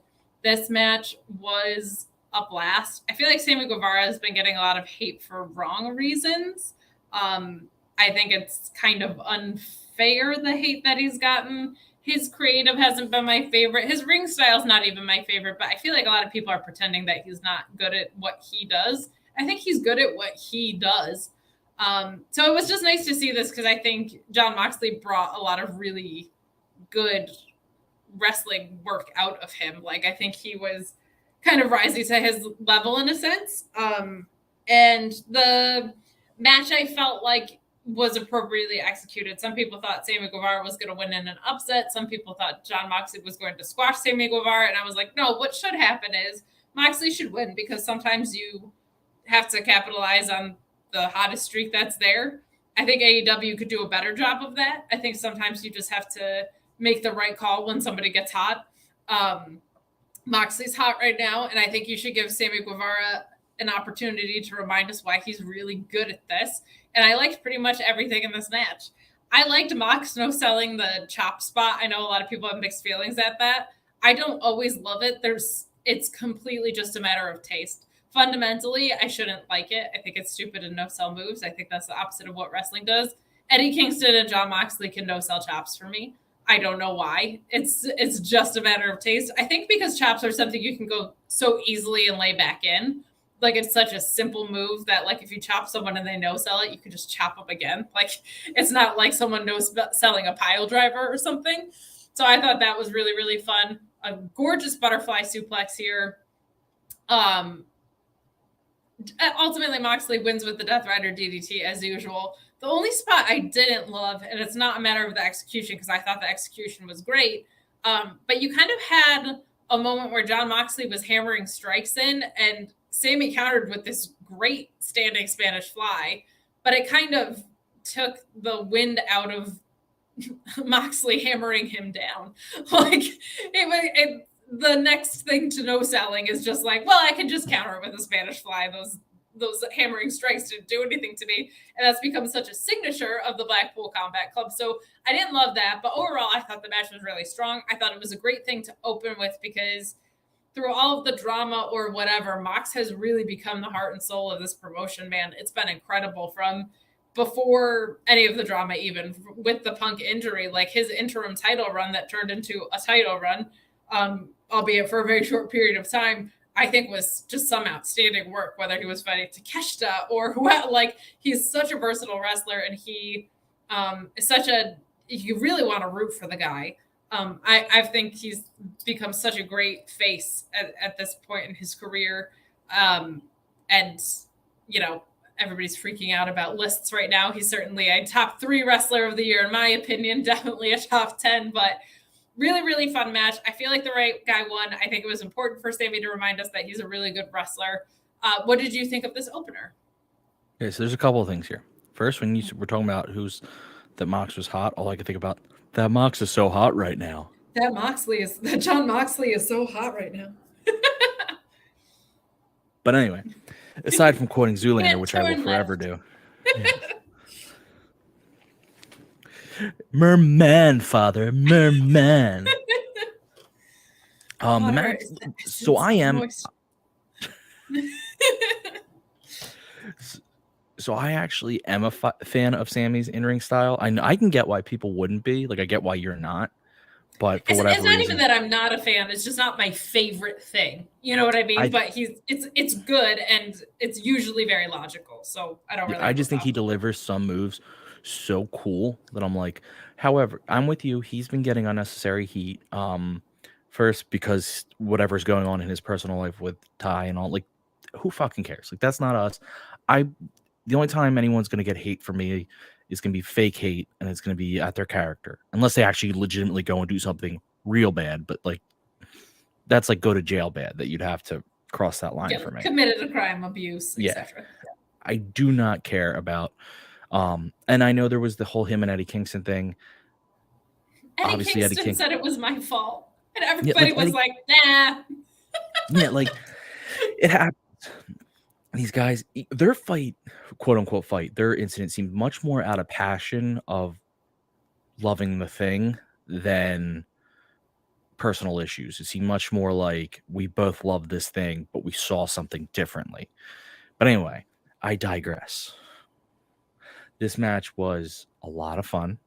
This match was a blast. I feel like Sammy Guevara has been getting a lot of hate for wrong reasons. I think it's kind of unfair, the hate that he's gotten. His creative hasn't been my favorite. His ring style's not even my favorite, but I feel like a lot of people are pretending that he's not good at what he does. I think he's good at what he does. So it was just nice to see this because I think Jon Moxley brought a lot of really good wrestling work out of him. Like, I think he was kind of rising to his level in a sense. And the match, I felt like, was appropriately executed. Some people thought Sammy Guevara was going to win in an upset. Some people thought Jon Moxley was going to squash Sammy Guevara. And I was like, no, what should happen is Moxley should win because sometimes you have to capitalize on the hottest streak that's there. I think AEW could do a better job of that. I think sometimes you just have to make the right call when somebody gets hot. Moxley's hot right now, and I think you should give Sammy Guevara an opportunity to remind us why he's really good at this. And I liked pretty much everything in this match. I liked Mox no-selling the chop spot. I know a lot of people have mixed feelings at that. I don't always love it. It's completely just a matter of taste. Fundamentally, I shouldn't like it. I think it's stupid and no-sell moves. I think that's the opposite of what wrestling does. Eddie Kingston and Jon Moxley can no-sell chops for me. I don't know why. It's just a matter of taste. I think because chops are something you can go so easily and lay back in. Like, it's such a simple move that, like, if you chop someone and they no-sell it, you can just chop them again. Like, it's not like someone no-selling a pile driver or something. So I thought that was really, really fun. A gorgeous butterfly suplex here. Ultimately, Moxley wins with the Death Rider DDT as usual. The only spot I didn't love, and it's not a matter of the execution because I thought the execution was great, but you kind of had a moment where Jon Moxley was hammering strikes in, and Sammy countered with this great standing Spanish fly, but it kind of took the wind out of Moxley hammering him down. Like the next thing to no selling is just like, well, I can just counter it with a Spanish fly. Those hammering strikes didn't do anything to me. And that's become such a signature of the Blackpool Combat Club. So I didn't love that. But overall, I thought the match was really strong. I thought it was a great thing to open with because through all of the drama or whatever, Mox has really become the heart and soul of this promotion, man. It's been incredible from before any of the drama, even with the Punk injury, like his interim title run that turned into a title run, albeit for a very short period of time, I think was just some outstanding work, whether he was fighting Takeshita or what. Like, he's such a versatile wrestler, and he is you really want to root for the guy. I think he's become such a great face at this point in his career. And, you know, everybody's freaking out about lists right now. He's certainly a top 3 wrestler of the year, in my opinion, definitely a top 10, but really, really fun match. I feel like the right guy won. I think it was important for Sammy to remind us that he's a really good wrestler. What did you think of this opener? Okay, so there's a couple of things here. First, when we're talking about that Mox was hot, all I can think about, that Mox is so hot right now. That Jon Moxley is so hot right now. But anyway, aside from quoting Zoolander, which I will forever do. Yeah. Merman, father, merman. The match. So I am. So I actually am a fan of Sammy's in-ring style. I can get why people wouldn't be. Like, I get why you're not. But for whatever reason, it's not even that I'm not a fan. It's just not my favorite thing. You know what I mean? But it's good, and it's usually very logical. So I don't really. I just think he delivers some moves so cool that I'm like. However, I'm with you. He's been getting unnecessary heat. First because whatever's going on in his personal life with Ty and all. Like, who fucking cares? Like, that's not us. The only time anyone's going to get hate from me is going to be fake hate, and it's going to be at their character, unless they actually legitimately go and do something real bad. But like, that's like go to jail bad, that you'd have to cross that line for me. Committed a crime, abuse, etc. Yeah. I do not care about. And I know there was the whole him and Eddie Kingston thing. Eddie Kingston said it was my fault, and everybody was like, "Nah." Yeah, like it happened. These guys, their fight, quote unquote fight, their incident seemed much more out of passion of loving the thing than personal issues. It seemed much more like we both love this thing, but we saw something differently. But anyway, I digress. This match was a lot of fun.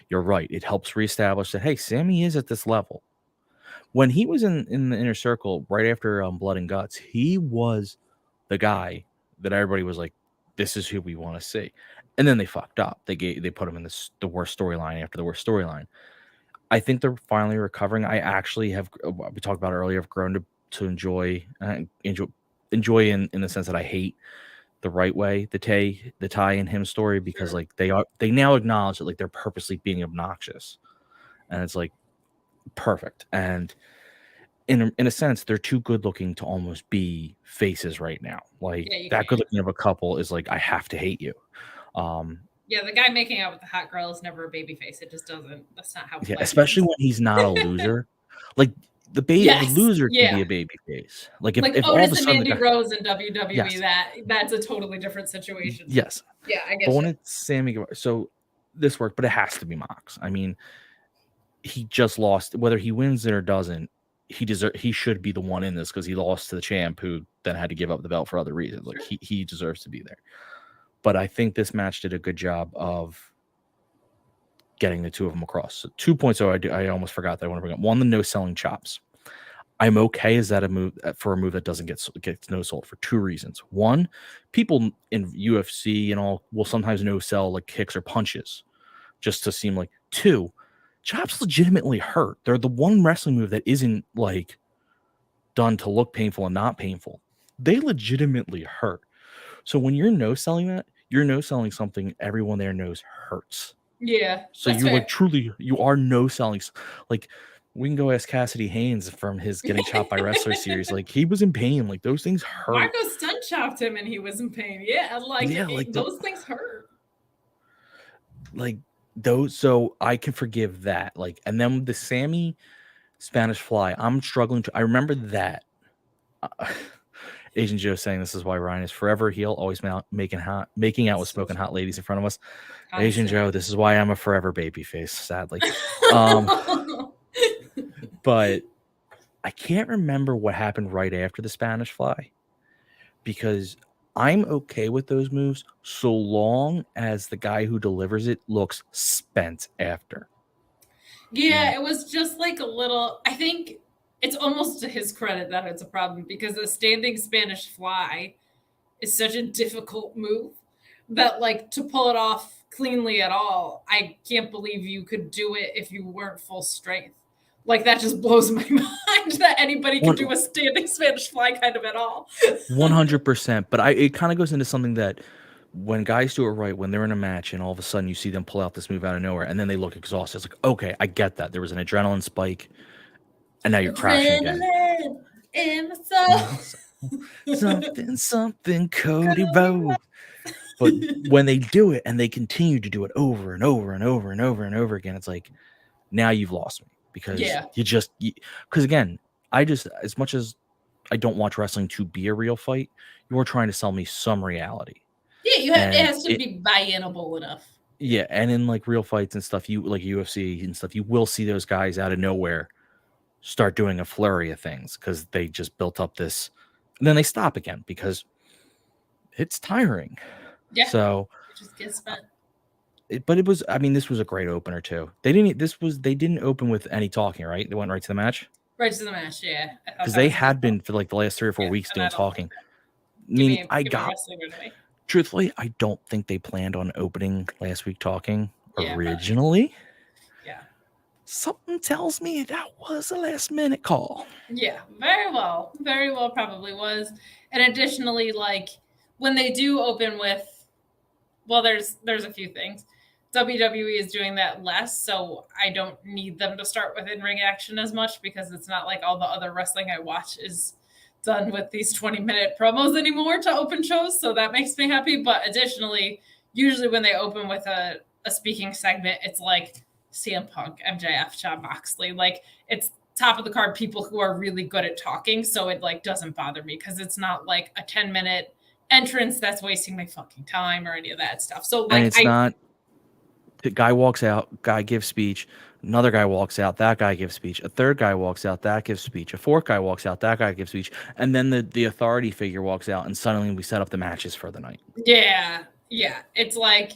You're right. It helps reestablish that, hey, Sammy is at this level. When he was in the inner circle right after Blood and Guts, he was the guy that everybody was like, this is who we want to see. And then they fucked up. They put him in the worst storyline after the worst storyline. I think they're finally recovering. I actually have, we talked about earlier, I've grown to enjoy in the sense that I hate the right way, the Ty and him story, because like they now acknowledge that like they're purposely being obnoxious. And it's like perfect. And in a sense, they're too good looking to almost be faces right now. Like that good looking of a couple is like, I have to hate you. Yeah, the guy making out with the hot girl is never a baby face. It just doesn't. That's not how. Yeah, especially when he's not a loser. Like the loser can be a baby face. Like if Otis all of a sudden and Mandy Rose in WWE, that's a totally different situation. Yes. Yeah, I guess. But when it's Sammy Guevara, so this worked, but it has to be Mox. I mean, he just lost. Whether he wins it or doesn't, he should be the one in this because he lost to the champ, who then had to give up the belt for other reasons. Like he deserves to be there. But I think this match did a good job of getting the two of them across. So 2 points. I almost forgot that I want to bring up. One, the no selling chops. I'm okay as that a move that doesn't get no sold for 2 reasons. One, people in UFC and all will sometimes no sell like kicks or punches just to seem like. 2, chops legitimately hurt. They're the one wrestling move that isn't like done to look painful and not painful. They legitimately hurt. So when you're no selling that, you're no selling something everyone there knows hurts. Yeah. So that's you're fair. like truly, you are no selling. Like we can go ask Cassidy Haynes from his Getting Chopped by Wrestler series. Like he was in pain. Like those things hurt. Marco stunt chopped him and he was in pain. Yeah, those things hurt. Like those, so I can forgive that. Like, and then the Sammy Spanish Fly, I'm struggling to. I remember that. Asian Joe saying this is why Ryan is forever heel, always making out with smoking hot ladies in front of us. Asian Joe, this is why I'm a forever baby face, sadly. But I can't remember what happened right after the Spanish Fly, because I'm okay with those moves so long as the guy who delivers it looks spent after. Yeah, it was just like a little. I think it's almost to his credit that it's a problem, because a standing Spanish Fly is such a difficult move that, like, to pull it off cleanly at all, I can't believe you could do it if you weren't full strength. Like, that just blows my mind that anybody could do a standing Spanish Fly kind of at all. 100%. But it kind of goes into something that when guys do it right, when they're in a match and all of a sudden you see them pull out this move out of nowhere and then they look exhausted, it's like, okay, I get that. There was an adrenaline spike and now you're crashing again. In the soul. Something Cody Rhodes. But when they do it and they continue to do it over and over and over and over and over again, it's like, now you've lost me, because because again, as much as I don't watch wrestling to be a real fight, you're trying to sell me some reality. Yeah, it has to be buy-inable enough. Yeah, and in like real fights and stuff, you like UFC and stuff, you will see those guys out of nowhere start doing a flurry of things because they just built up this, and then they stop again because it's tiring. Yeah. So it just gets spent. But it was, I mean, this was a great opener too. They didn't open with any talking, right? They went right to the match. Right to the match, yeah. Because they had been for like the last 3 or 4 weeks doing talking. Truthfully, I don't think they planned on opening last week talking originally. Yeah. Something tells me that was a last minute call. Yeah, very well probably was. And additionally, like when they do open with, well, there's a few things. WWE is doing that less, so I don't need them to start with in-ring action as much, because it's not like all the other wrestling I watch is done with these 20-minute promos anymore to open shows, so that makes me happy. But additionally, usually when they open with a speaking segment, it's like CM Punk, MJF, Jon Moxley. Like, it's top of the card people who are really good at talking, so it like doesn't bother me, because it's not like a 10-minute entrance that's wasting my fucking time or any of that stuff. So like, and it's not the guy walks out, guy gives speech, another guy walks out, that guy gives speech, a third guy walks out, that gives speech, a fourth guy walks out, that guy gives speech, and then the authority figure walks out, and suddenly we set up the matches for the night. Yeah. It's like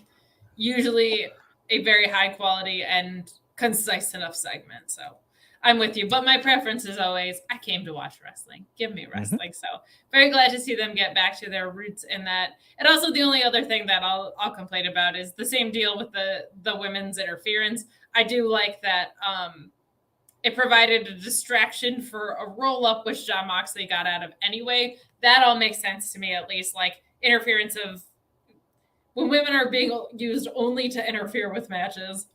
usually a very high quality and concise enough segment. So I'm with you, but my preference is always, I came to watch wrestling. Give me wrestling. So very glad to see them get back to their roots in that. And also the only other thing that I'll complain about is the same deal with the women's interference. I do like that it provided a distraction for a roll-up, which Jon Moxley got out of anyway. That all makes sense to me, at least. Like, interference of when women are being used only to interfere with matches,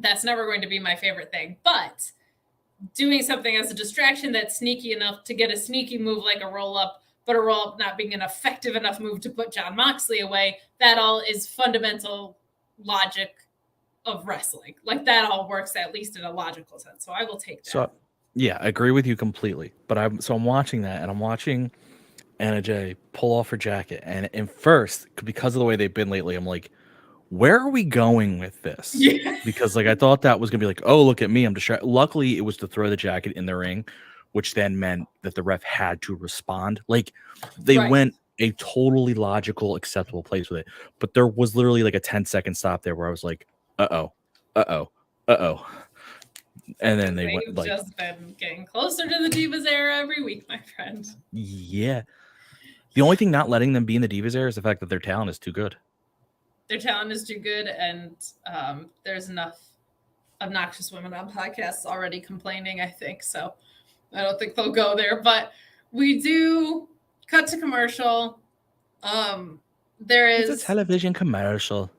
that's never going to be my favorite thing. But doing something as a distraction that's sneaky enough to get a sneaky move like a roll-up, but a roll-up not being an effective enough move to put Jon Moxley away, that all is fundamental logic of wrestling. Like, that all works at least in a logical sense. So I will take that. So yeah, I agree with you completely. But I'm watching that, and I'm watching Anna Jay pull off her jacket, and first, because of the way they've been lately, I'm like, where are we going with this? Yeah. Because like I thought that was gonna be like, oh, look at me, I'm distracted. Luckily, it was to throw the jacket in the ring, which then meant that the ref had to respond. Like, they went a totally logical, acceptable place with it. But there was literally like a 10-second stop there where I was like, uh-oh. And then they went like, just been getting closer to the Divas era every week, my friend. Yeah. The only thing not letting them be in the Divas era is the fact that their talent is too good. Their talent is too good, and there's enough obnoxious women on podcasts already complaining, I think. So I don't think they'll go there. But we do cut to commercial. there It's is a television commercial.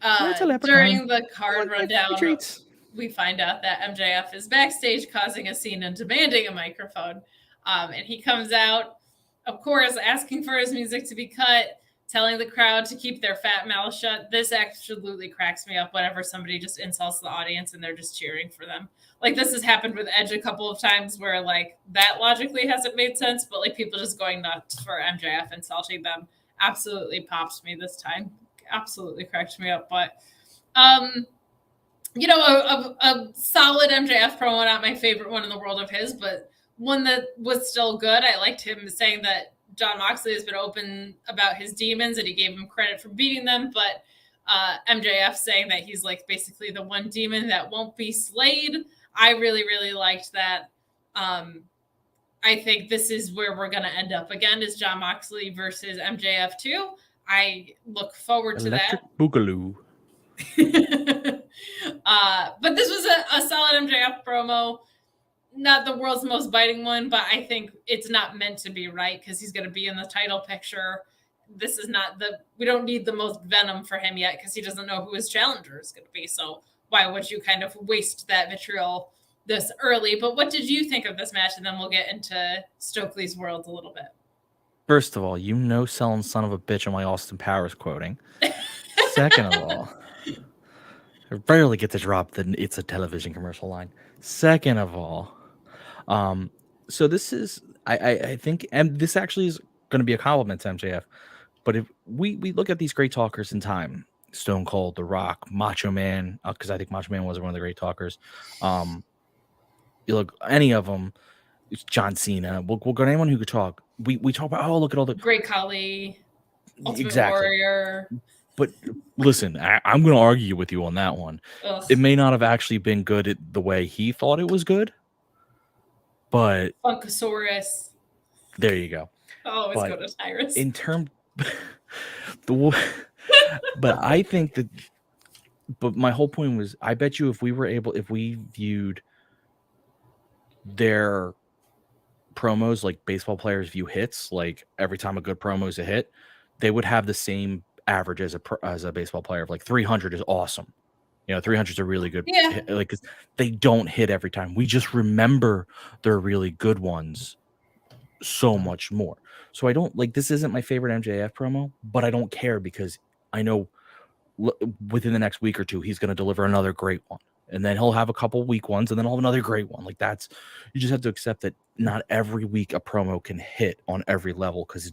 It's a leprechaun. during the card rundown, treats. we find out that MJF is backstage causing a scene and demanding a microphone. And he comes out, of course, asking for his music to be cut, telling the crowd to keep their fat mouth shut. This absolutely cracks me up whenever somebody just insults the audience and they're just cheering for them. Like, this has happened with Edge a couple of times where, like, that logically hasn't made sense, but, like, people just going nuts for MJF insulting them absolutely pops me this time. Absolutely cracked me up. But, you know, a solid MJF promo, not my favorite one in the world of his, but one that was still good. I liked him saying that Jon Moxley has been open about his demons and he gave him credit for beating them, but MJF saying that he's like basically the one demon that won't be slayed. I really, really liked that. I think this is where we're going to end up again, is Jon Moxley versus MJF 2. I look forward to Electric that. Boogaloo. But this was a solid MJF promo. Not the world's most biting one, but I think it's not meant to be, right? Because he's going to be in the title picture. This is not we don't need the most venom for him yet because he doesn't know who his challenger is going to be. So why would you kind of waste that vitriol this early? But what did you think of this match? And then we'll get into Stokely's world a little bit. First of all, you know, selling son of a bitch on my Austin Powers quoting. Second of all, I rarely get to drop the it's a television commercial line. Second of all, so this is, I think, and this actually is going to be a compliment to MJF. But if we look at these great talkers in time, Stone Cold, The Rock, Macho Man, because I think Macho Man was one of the great talkers. You look any of them, it's John Cena. We'll go to anyone who could talk. We talk about, oh, look at all the Great Khali, Ultimate exactly. Warrior. But listen, I'm going to argue with you on that one. Ugh. It may not have actually been good the way he thought it was good, but Funkasaurus. there you go. I'll always go to Tyrus. In term, but I think that. But my whole point was, I bet you if we viewed their promos like baseball players view hits, like every time a good promo is a hit, they would have the same average as a baseball player of like 300 is awesome. You know, 300 is a really good hit, like, 'cause they don't hit every time. We just remember their really good ones so much more. So I don't like, this isn't my favorite MJF promo, but I don't care because I know within the next week or two he's going to deliver another great one, and then he'll have a couple weak ones, and then he'll have another great one. Like, that's, you just have to accept that not every week a promo can hit on every level because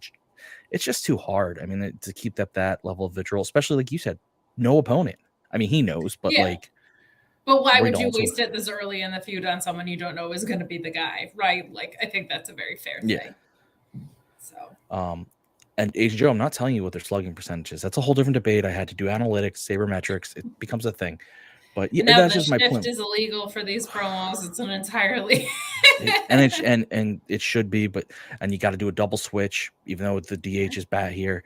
it's just too hard. I mean, to keep that level of vitriol, especially like you said, no opponent. I mean, he knows, but but why would you waste it this early in the feud on someone you don't know is going to be the guy, right? Like, I think that's a very fair thing. So, and Agent Joe, I'm not telling you what their slugging percentage is. That's a whole different debate. I had to do analytics, sabermetrics. It becomes a thing. But yeah, now that's the just my shift point. is illegal for these promos. It's an entirely and it should be, and you got to do a double switch, even though the DH is bad here.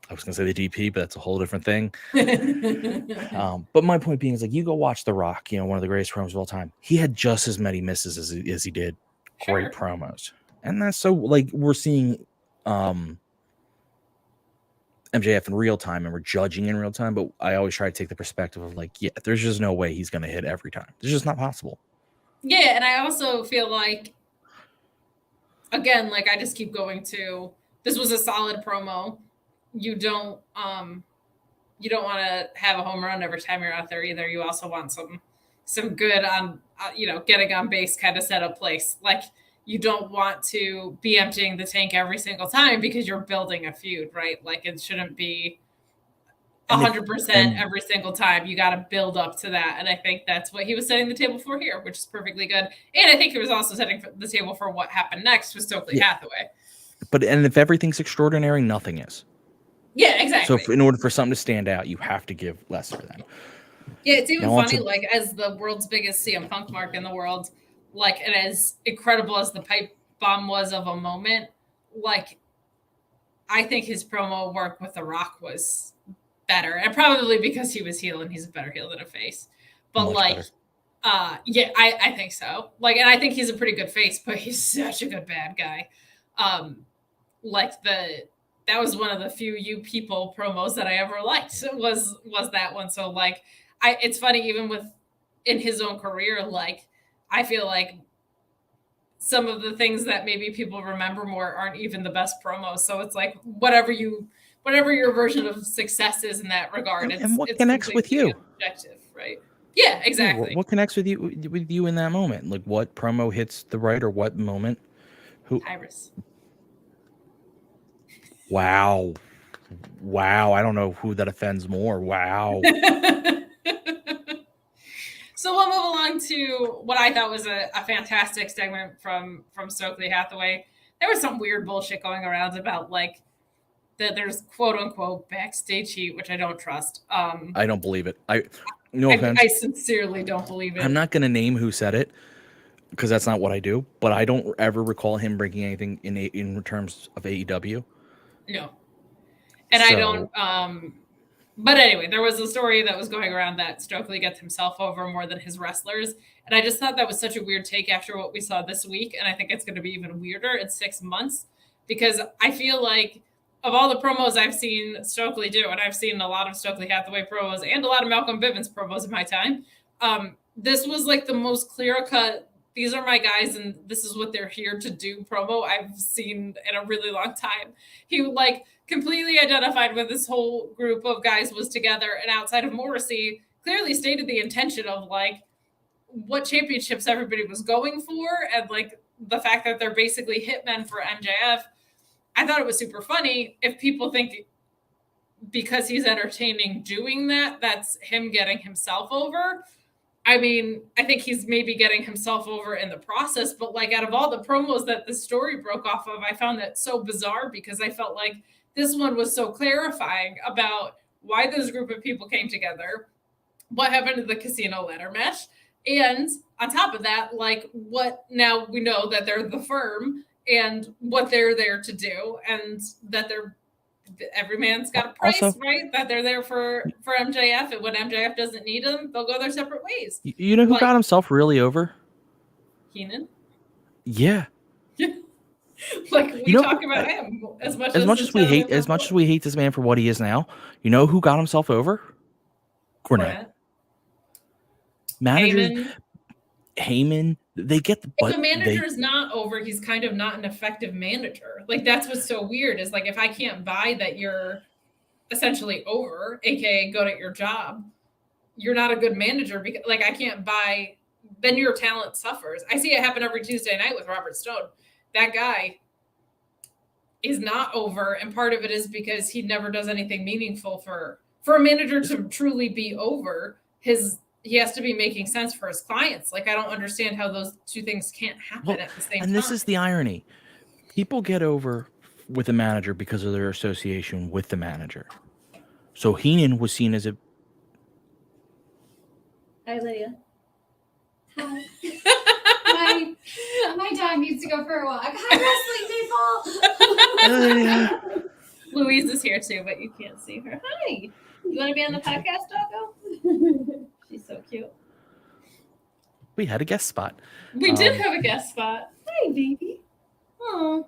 I was gonna say the DP, but that's a whole different thing. But my point being is, like, you go watch The Rock, you know, one of the greatest promos of all time. He had just as many misses as he did great promos, and that's so, like, we're seeing MJF in real time and we're judging in real time, but I always try to take the perspective of, like, yeah, there's just no way he's going to hit every time. It's just not possible. Yeah, and I also feel like, again, like, I just keep going to, this was a solid promo. You don't want to have a home run every time you're out there either. You also want some good on getting on base kind of setup place. Like, you don't want to be emptying the tank every single time because you're building a feud, right? Like, it shouldn't be 100% every single time. You got to build up to that. And I think that's what he was setting the table for here, which is perfectly good. And I think he was also setting the table for what happened next with Stokely Hathaway. And if everything's extraordinary, nothing is. Yeah, exactly. So in order for something to stand out, you have to give less for them. Yeah, it's even funny, like, as the world's biggest CM Punk mark in the world, like, and as incredible as the pipe bomb was of a moment, like, I think his promo work with The Rock was better. And probably because he was heel and he's a better heel than a face. But, like, yeah, I think so. Like, and I think he's a pretty good face, but he's such a good bad guy. Like, that was one of the few You People promos that I ever liked was that one. So like, it's funny, even in his own career, like I feel like some of the things that maybe people remember more aren't even the best promos. So it's like whatever your version of success is in that regard. And what connects with you? Objective, right? Yeah, exactly. What connects with you in that moment? Like what promo hits the right or what moment? Iris. Wow. I don't know who that offends more. Wow. So we'll move along to what I thought was a fantastic segment from Stokely Hathaway. There was some weird bullshit going around about like that there's quote unquote backstage heat, which I don't trust. I don't believe it. No offense. I sincerely don't believe it. I'm not going to name who said it because that's not what I do, but I don't ever recall him breaking anything in terms of AEW. No. And I don't but anyway, there was a story that was going around that Stokely gets himself over more than his wrestlers. And I just thought that was such a weird take after what we saw this week. And I think it's going to be even weirder in 6 months because I feel like of all the promos I've seen Stokely do, and I've seen a lot of Stokely Hathaway promos and a lot of Malcolm Bivens promos in my time, this was like the most clear-cut, these are my guys and this is what they're here to do promo I've seen in a really long time. He like completely identified with this whole group of guys was together, and outside of Morrissey clearly stated the intention of like what championships everybody was going for and like the fact that they're basically hitmen for MJF. I thought it was super funny. If people think because he's entertaining doing that, that's him getting himself over. I mean, I think he's maybe getting himself over in the process, but like out of all the promos that the story broke off of, I found that so bizarre because I felt like this one was so clarifying about why this group of people came together, what happened to the casino ladder match, and on top of that, like what now we know that they're the firm and what they're there to do, and that every man's got a price, also, right? That they're there for MJF, and when MJF doesn't need them, they'll go their separate ways. You know who got himself really over? Heenan. Yeah. Like we talk about him as much as we hate this man for what he is now. You know who got himself over? Cornette. Managers, Heyman, they get the. If a manager is not over, he's kind of not an effective manager. Like that's what's so weird is like if I can't buy that you're essentially over, aka good at your job, you're not a good manager because like I can't buy. Then your talent suffers. I see it happen every Tuesday night with Robert Stone. That guy is not over, and part of it is because he never does anything meaningful for a manager to truly be over. He has to be making sense for his clients. Like I don't understand how those two things can't happen at the same time. And this is the irony: people get over with a manager because of their association with the manager. So Heenan was seen as a. Hi, Lydia. Hi. My dog needs to go for a walk. Hi, wrestling people. Louise is here too, but you can't see her. Hi. You want to be on the podcast, Doggo? She's so cute. We had a guest spot. We did have a guest spot. Hi, baby. Oh.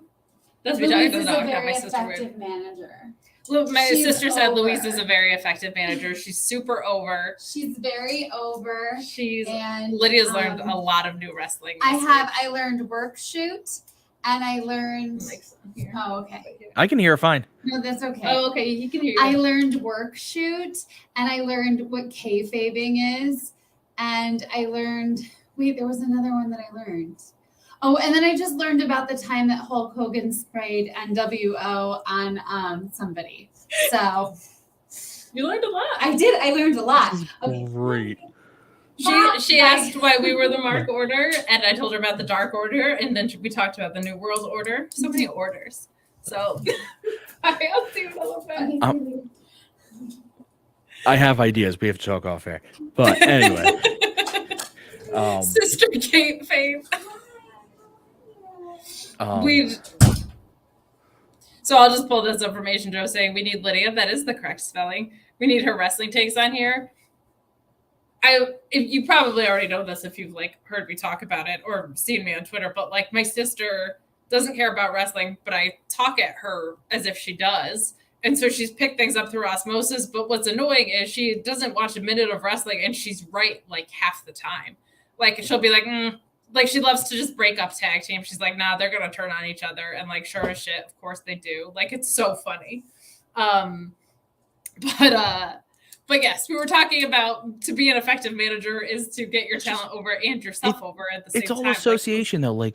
That's Louise is a very effective manager. My sister said Louise is a very effective manager. She's super over. She's very over. Lydia's learned a lot of new wrestling. I learned work shoot, and I learned. Oh, okay. I can hear her fine. No, that's okay. Oh, okay. He can hear you. I learned work shoot, and I learned what kayfabing is, and I learned. Wait, there was another one that I learned. Oh, and then I just learned about the time that Hulk Hogan sprayed NWO on somebody. So you learned a lot. I did. I learned a lot. Okay. Great. She asked why we were the Mark Order, and I told her about the Dark Order, and then we talked about the New World Order. So many orders. So I'll see you in a little bit. I have ideas. We have to talk off air. But anyway. Sister Kate fave. So I'll just pull this information. Joe saying we need Lydia. That is the correct spelling. We need her wrestling takes on here. If you probably already know this if you've like heard me talk about it or seen me on Twitter, but like my sister doesn't care about wrestling, but I talk at her as if she does. And so she's picked things up through osmosis. But what's annoying is she doesn't watch a minute of wrestling, and she's right like half the time. Like she'll be like she loves to just break up tag teams. She's like, nah, they're gonna turn on each other, and like sure as shit, of course they do. Like it's so funny. But yes, we were talking about to be an effective manager is to get your talent over and yourself over at the same time. It's all association though.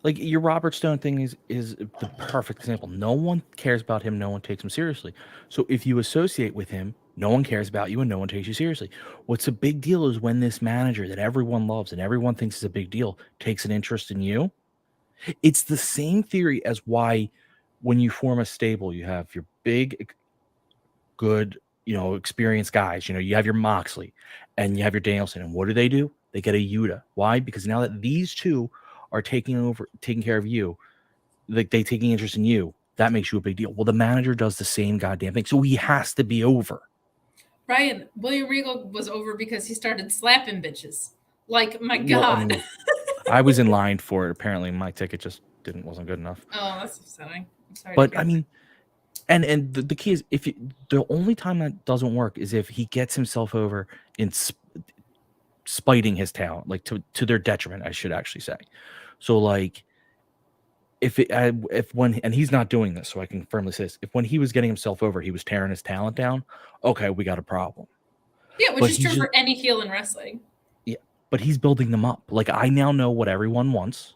Like your Robert Stone thing is the perfect example. No one cares about him. No one takes him seriously. So if you associate with him, no one cares about you and no one takes you seriously. What's a big deal is when this manager that everyone loves and everyone thinks is a big deal takes an interest in you. It's the same theory as why when you form a stable, you have your big, good, experienced guys. You have your Moxley and you have your Danielson. And what do? They get a Yuta. Why? Because now that these two are taking care of you, like they taking interest in you, that makes you a big deal. Well, the manager does the same goddamn thing. So he has to be over. Ryan, William Regal was over because he started slapping bitches. Like, my God. Well, I mean, I was in line for it. Apparently my ticket just wasn't good enough. Oh, that's upsetting. I'm sorry. But I mean, and the key is the only time that doesn't work is if he gets himself over in spiting his talent, like to their detriment, I should actually say. So like if when he's not doing this, so I can firmly say this, if when he was getting himself over, he was tearing his talent down, okay, we got a problem. Yeah, which is true for any heel in wrestling. Yeah, but he's building them up. Like I now know what everyone wants.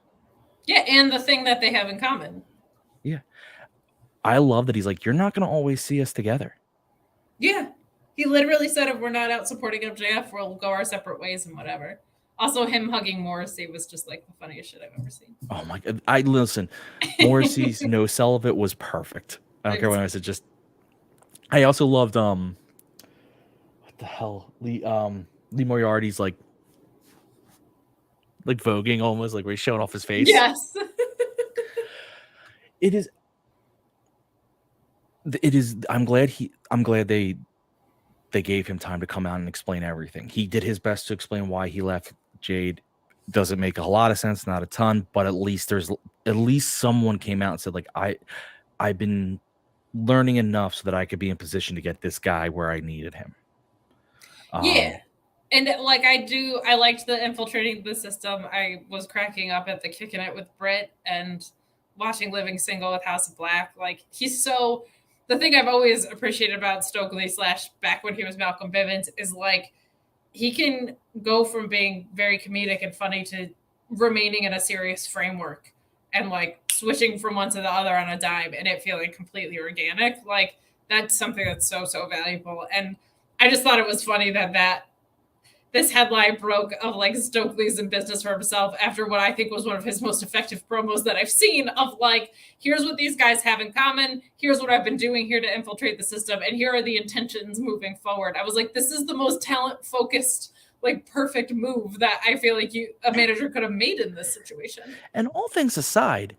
Yeah, and the thing that they have in common. Yeah. I love that he's like, you're not going to always see us together. Yeah. He literally said if we're not out supporting MJF, we'll go our separate ways and whatever. Also, him hugging Morrissey was just like the funniest shit I've ever seen. Oh my God. Listen, Morrissey's no sell of it was perfect. I don't care when I said just. I also loved what the hell? Lee Moriarty's like voguing almost, like where he's showing off his face. Yes. It is. I'm glad they gave him time to come out and explain everything. He did his best to explain why he left Jade. Doesn't make a lot of sense, not a ton, but at least someone came out and said like I've been learning enough so that I could be in position to get this guy where I needed him. Yeah. And like I liked the infiltrating the system. I was cracking up at the kicking it with Britt and watching Living Single with House of Black. Like the thing I've always appreciated about Stokely / back when he was Malcolm Bivens is like he can go from being very comedic and funny to remaining in a serious framework and like switching from one to the other on a dime and it feeling completely organic. Like that's something that's so valuable. And I just thought it was funny that this headline broke of like Stokely's in business for himself after what I think was one of his most effective promos that I've seen of like, here's what these guys have in common. Here's what I've been doing here to infiltrate the system. And here are the intentions moving forward. I was like, this is the most talent focused, like perfect move that I feel like a manager could have made in this situation. And all things aside,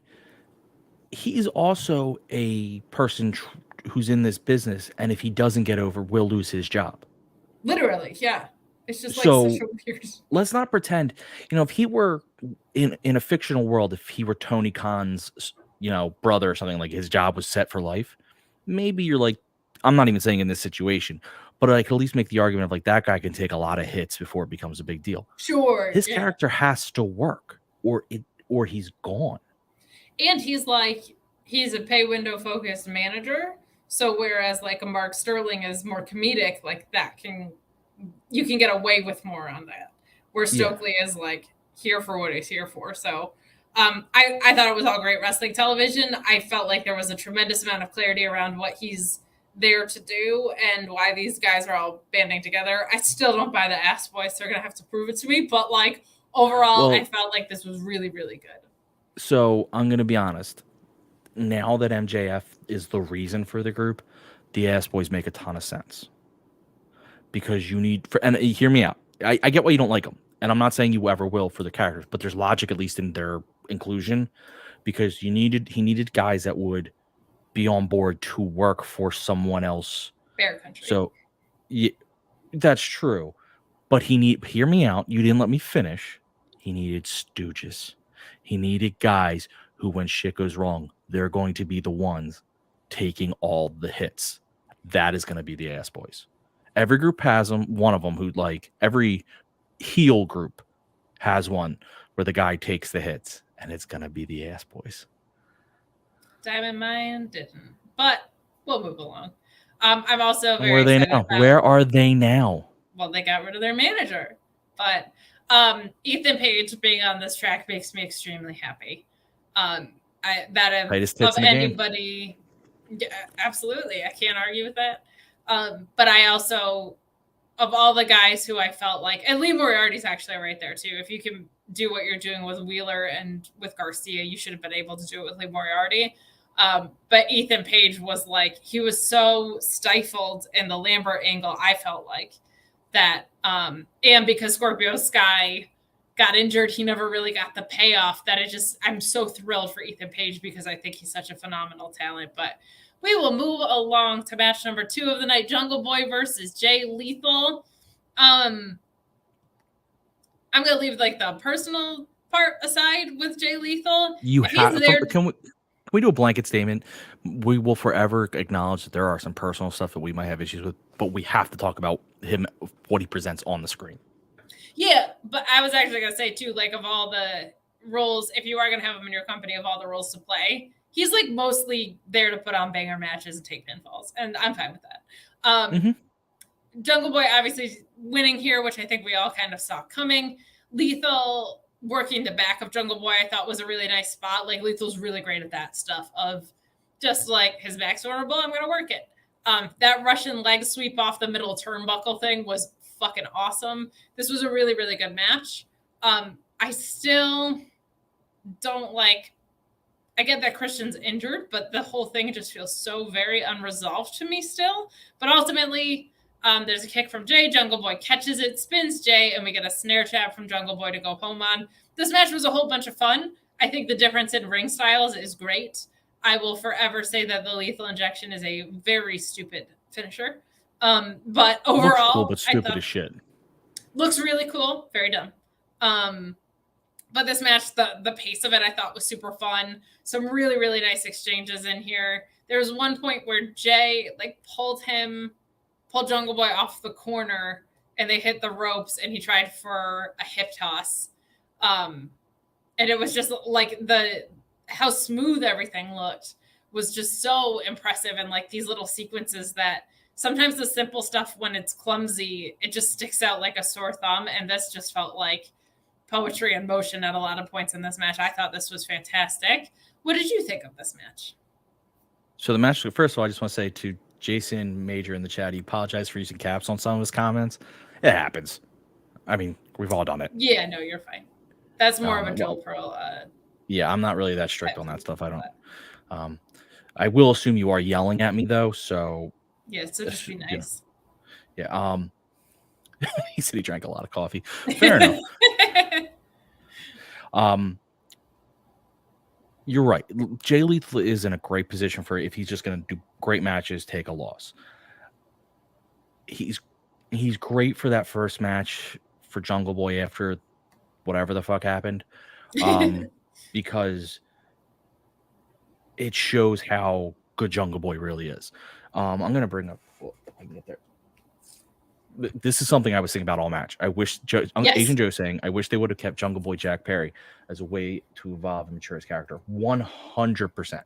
he's also a person who's in this business. And if he doesn't get over, will lose his job. Literally. Yeah. It's just like so such a weird. Let's not pretend, if he were in a fictional world, if he were Tony Khan's, brother or something, like his job was set for life, maybe you're like, I'm not even saying in this situation, but I could at least make the argument of like that guy can take a lot of hits before it becomes a big deal. Sure. His character has to work or he's gone. And he's a pay window focused manager. So whereas like a Mark Sterling is more comedic, like you can get away with more on that. Where Stokely is like here for what he's here for. So I thought it was all great wrestling television. I felt like there was a tremendous amount of clarity around what he's there to do and why these guys are all banding together. I still don't buy the ass voice. They're going to have to prove it to me. But like overall, I felt like this was really, really good. So I'm going to be honest. Now that MJF is the reason for the group, the ass boys make a ton of sense. Because you need and hear me out. I get why you don't like them, and I'm not saying you ever will for the characters, but there's logic at least in their inclusion, because he needed guys that would be on board to work for someone else. Bear country. So, yeah, that's true, but hear me out. You didn't let me finish. He needed stooges. He needed guys who, when shit goes wrong, they're going to be the ones taking all the hits. That is going to be the Ass Boys. Every group has them. One of them who, like, every heel group has one where the guy takes the hits, and it's going to be the Ass Boys. Diamond Mine didn't, but we'll move along. I'm also very Where are they excited now? about- Where are they now? Well, they got rid of their manager, but Ethan Page being on this track makes me extremely happy. Tightest Of tits in the game. anybody, yeah, absolutely, I can't argue with that. But I also, of all the guys who I felt like, and Lee Moriarty's actually right there too. If you can do what you're doing with Wheeler and with Garcia, you should have been able to do it with Lee Moriarty. But Ethan Page was like, he was so stifled in the Lambert angle, I felt like that. And because Scorpio Sky got injured, he never really got the payoff that I'm so thrilled for Ethan Page because I think he's such a phenomenal talent. But we will move along to match number 2 of the night, Jungle Boy versus Jay Lethal. I'm going to leave like the personal part aside with Jay Lethal. You If he's have. there- Can we do a blanket statement? We will forever acknowledge that there are some personal stuff that we might have issues with, but we have to talk about him, what he presents on the screen. Yeah, but I was actually going to say too, like of all the roles, if you are going to have him in your company, of all the roles to play, he's like mostly there to put on banger matches and take pinfalls, and I'm fine with that. Jungle Boy obviously winning here, which I think we all kind of saw coming. Lethal working the back of Jungle Boy, I thought was a really nice spot. Like Lethal's really great at that stuff of just like his back's vulnerable, I'm going to work it. That Russian leg sweep off the middle turnbuckle thing was fucking awesome. This was a really, really good match. I still don't like, I get that Christian's injured, but the whole thing just feels so very unresolved to me still. But ultimately, there's a kick from Jay. Jungle Boy catches it, spins Jay, and we get a snare trap from Jungle Boy to go home on. This match was a whole bunch of fun. I think the difference in ring styles is great. I will forever say that the lethal injection is a very stupid finisher. But overall, looks cool, but stupid as shit. Looks really cool. Very dumb. But this match, the pace of it, I thought was super fun. Some really, really nice exchanges in here. There was one point where Jay like pulled Jungle Boy off the corner and they hit the ropes and he tried for a hip toss. And it was just like how smooth everything looked was just so impressive. And like these little sequences that sometimes the simple stuff, when it's clumsy, it just sticks out like a sore thumb. And this just felt like poetry in motion at a lot of points in this match. I thought this was fantastic. What did you think of this match? So the match, first of all, I just want to say to Jason Major in the chat, he apologized for using caps on some of his comments. It happens. I mean, we've all done it. Yeah, no, you're fine. That's more of a Joel Pearl. Yeah, I'm not really that strict on that stuff. I don't. I will assume you are yelling at me though, so yeah, so just be nice. Yeah. He said he drank a lot of coffee. Fair enough. You're right. Jay Lethal is in a great position for if he's just going to do great matches, take a loss. He's great for that first match for Jungle Boy after whatever the fuck happened, because it shows how good Jungle Boy really is. I'm going to bring up. I can get there. This is something I was thinking about all match. I wish Asian Joe saying I wish they would have kept Jungle Boy Jack Perry as a way to evolve and mature his character. 100%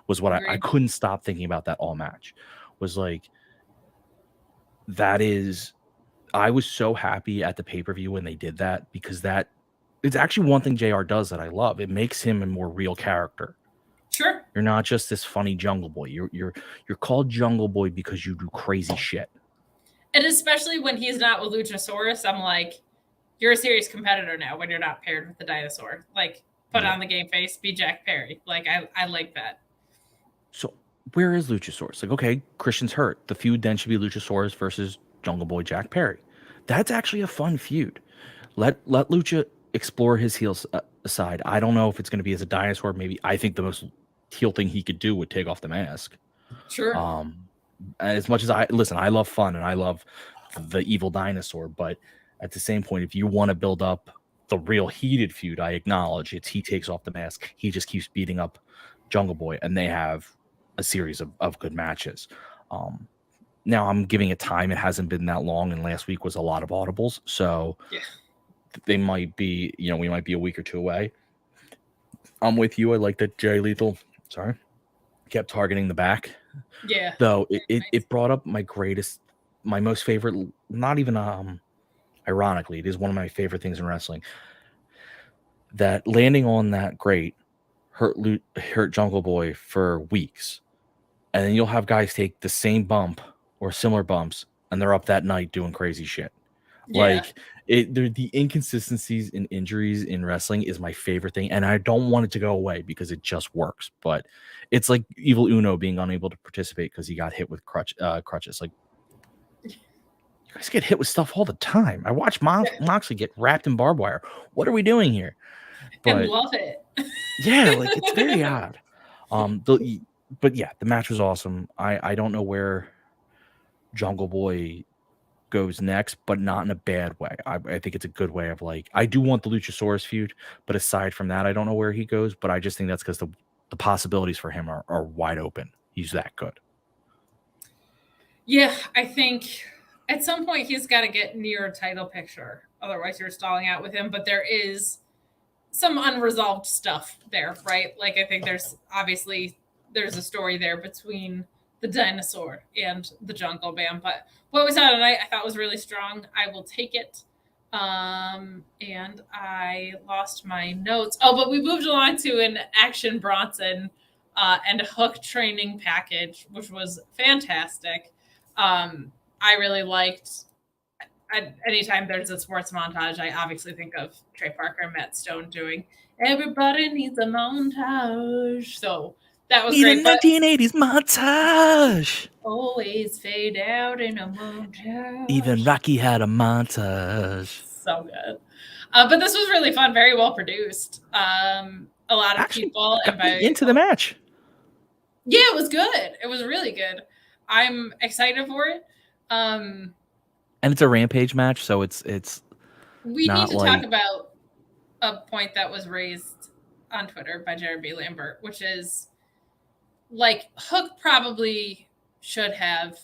was what I couldn't stop thinking about that all match. Was like that is. I was so happy at the pay-per-view when they did that because that it's actually one thing JR does that I love. It makes him a more real character. Sure. You're not just this funny Jungle Boy. You're called Jungle Boy because you do crazy shit. And especially when he's not with Luchasaurus, I'm like, you're a serious competitor now when you're not paired with the dinosaur. Like, put on the game face, be Jack Perry. Like, I like that. So, where is Luchasaurus? Like, okay, Christian's hurt. The feud then should be Luchasaurus versus Jungle Boy Jack Perry. That's actually a fun feud. Let Lucha explore his heels aside. I don't know if it's going to be as a dinosaur. Maybe I think the most heel thing he could do would take off the mask. Sure. As much as I love fun and I love the evil dinosaur, but at the same point, if you want to build up the real heated feud, I acknowledge, it's he takes off the mask. He just keeps beating up Jungle Boy, and they have a series of good matches. Now I'm giving it time. It hasn't been that long, and last week was a lot of audibles. So they might be, we might be a week or two away. I'm with you. I like that Jerry Lethal, kept targeting the back. Yeah. Though it brought up my most favorite, not even ironically, it is one of my favorite things in wrestling. That landing on that Great hurt Jungle Boy for weeks. And then you'll have guys take the same bump or similar bumps, and they're up that night doing crazy shit. Yeah. The inconsistencies in injuries in wrestling is my favorite thing, and I don't want it to go away because it just works. But it's like Evil Uno being unable to participate because he got hit with crutches. Like, you guys get hit with stuff all the time. I watch Moxley get wrapped in barbed wire. What are we doing here? I love it. Yeah, like it's very odd. But yeah, the match was awesome. I don't know where Jungle Boy goes next, but not in a bad way. I think it's a good way of I do want the Luchasaurus feud, but aside from that, I don't know where he goes. But I just think that's because the possibilities for him are wide open. He's that good. Yeah, I think at some point he's got to get near a title picture. Otherwise, you're stalling out with him. But there is some unresolved stuff there, right? Like, I think there's a story there between the dinosaur and the Jungle Man. But what we saw tonight, I thought was really strong. I will take it. And I lost my notes. Oh, but we moved along to an Action Bronson and Hook training package, which was fantastic. I really liked. Anytime there's a sports montage, I obviously think of Trey Parker and Matt Stone doing "Everybody Needs a Montage." So that was great. 1980s montage. Always fade out in a montage. Even Rocky had a montage. So good. But this was really fun, very well produced. A lot of people into the match. Yeah, it was good. It was really good. I'm excited for it. And it's a Rampage match, so it's we need to talk about a point that was raised on Twitter by Jeremy Lambert, which is Hook probably should have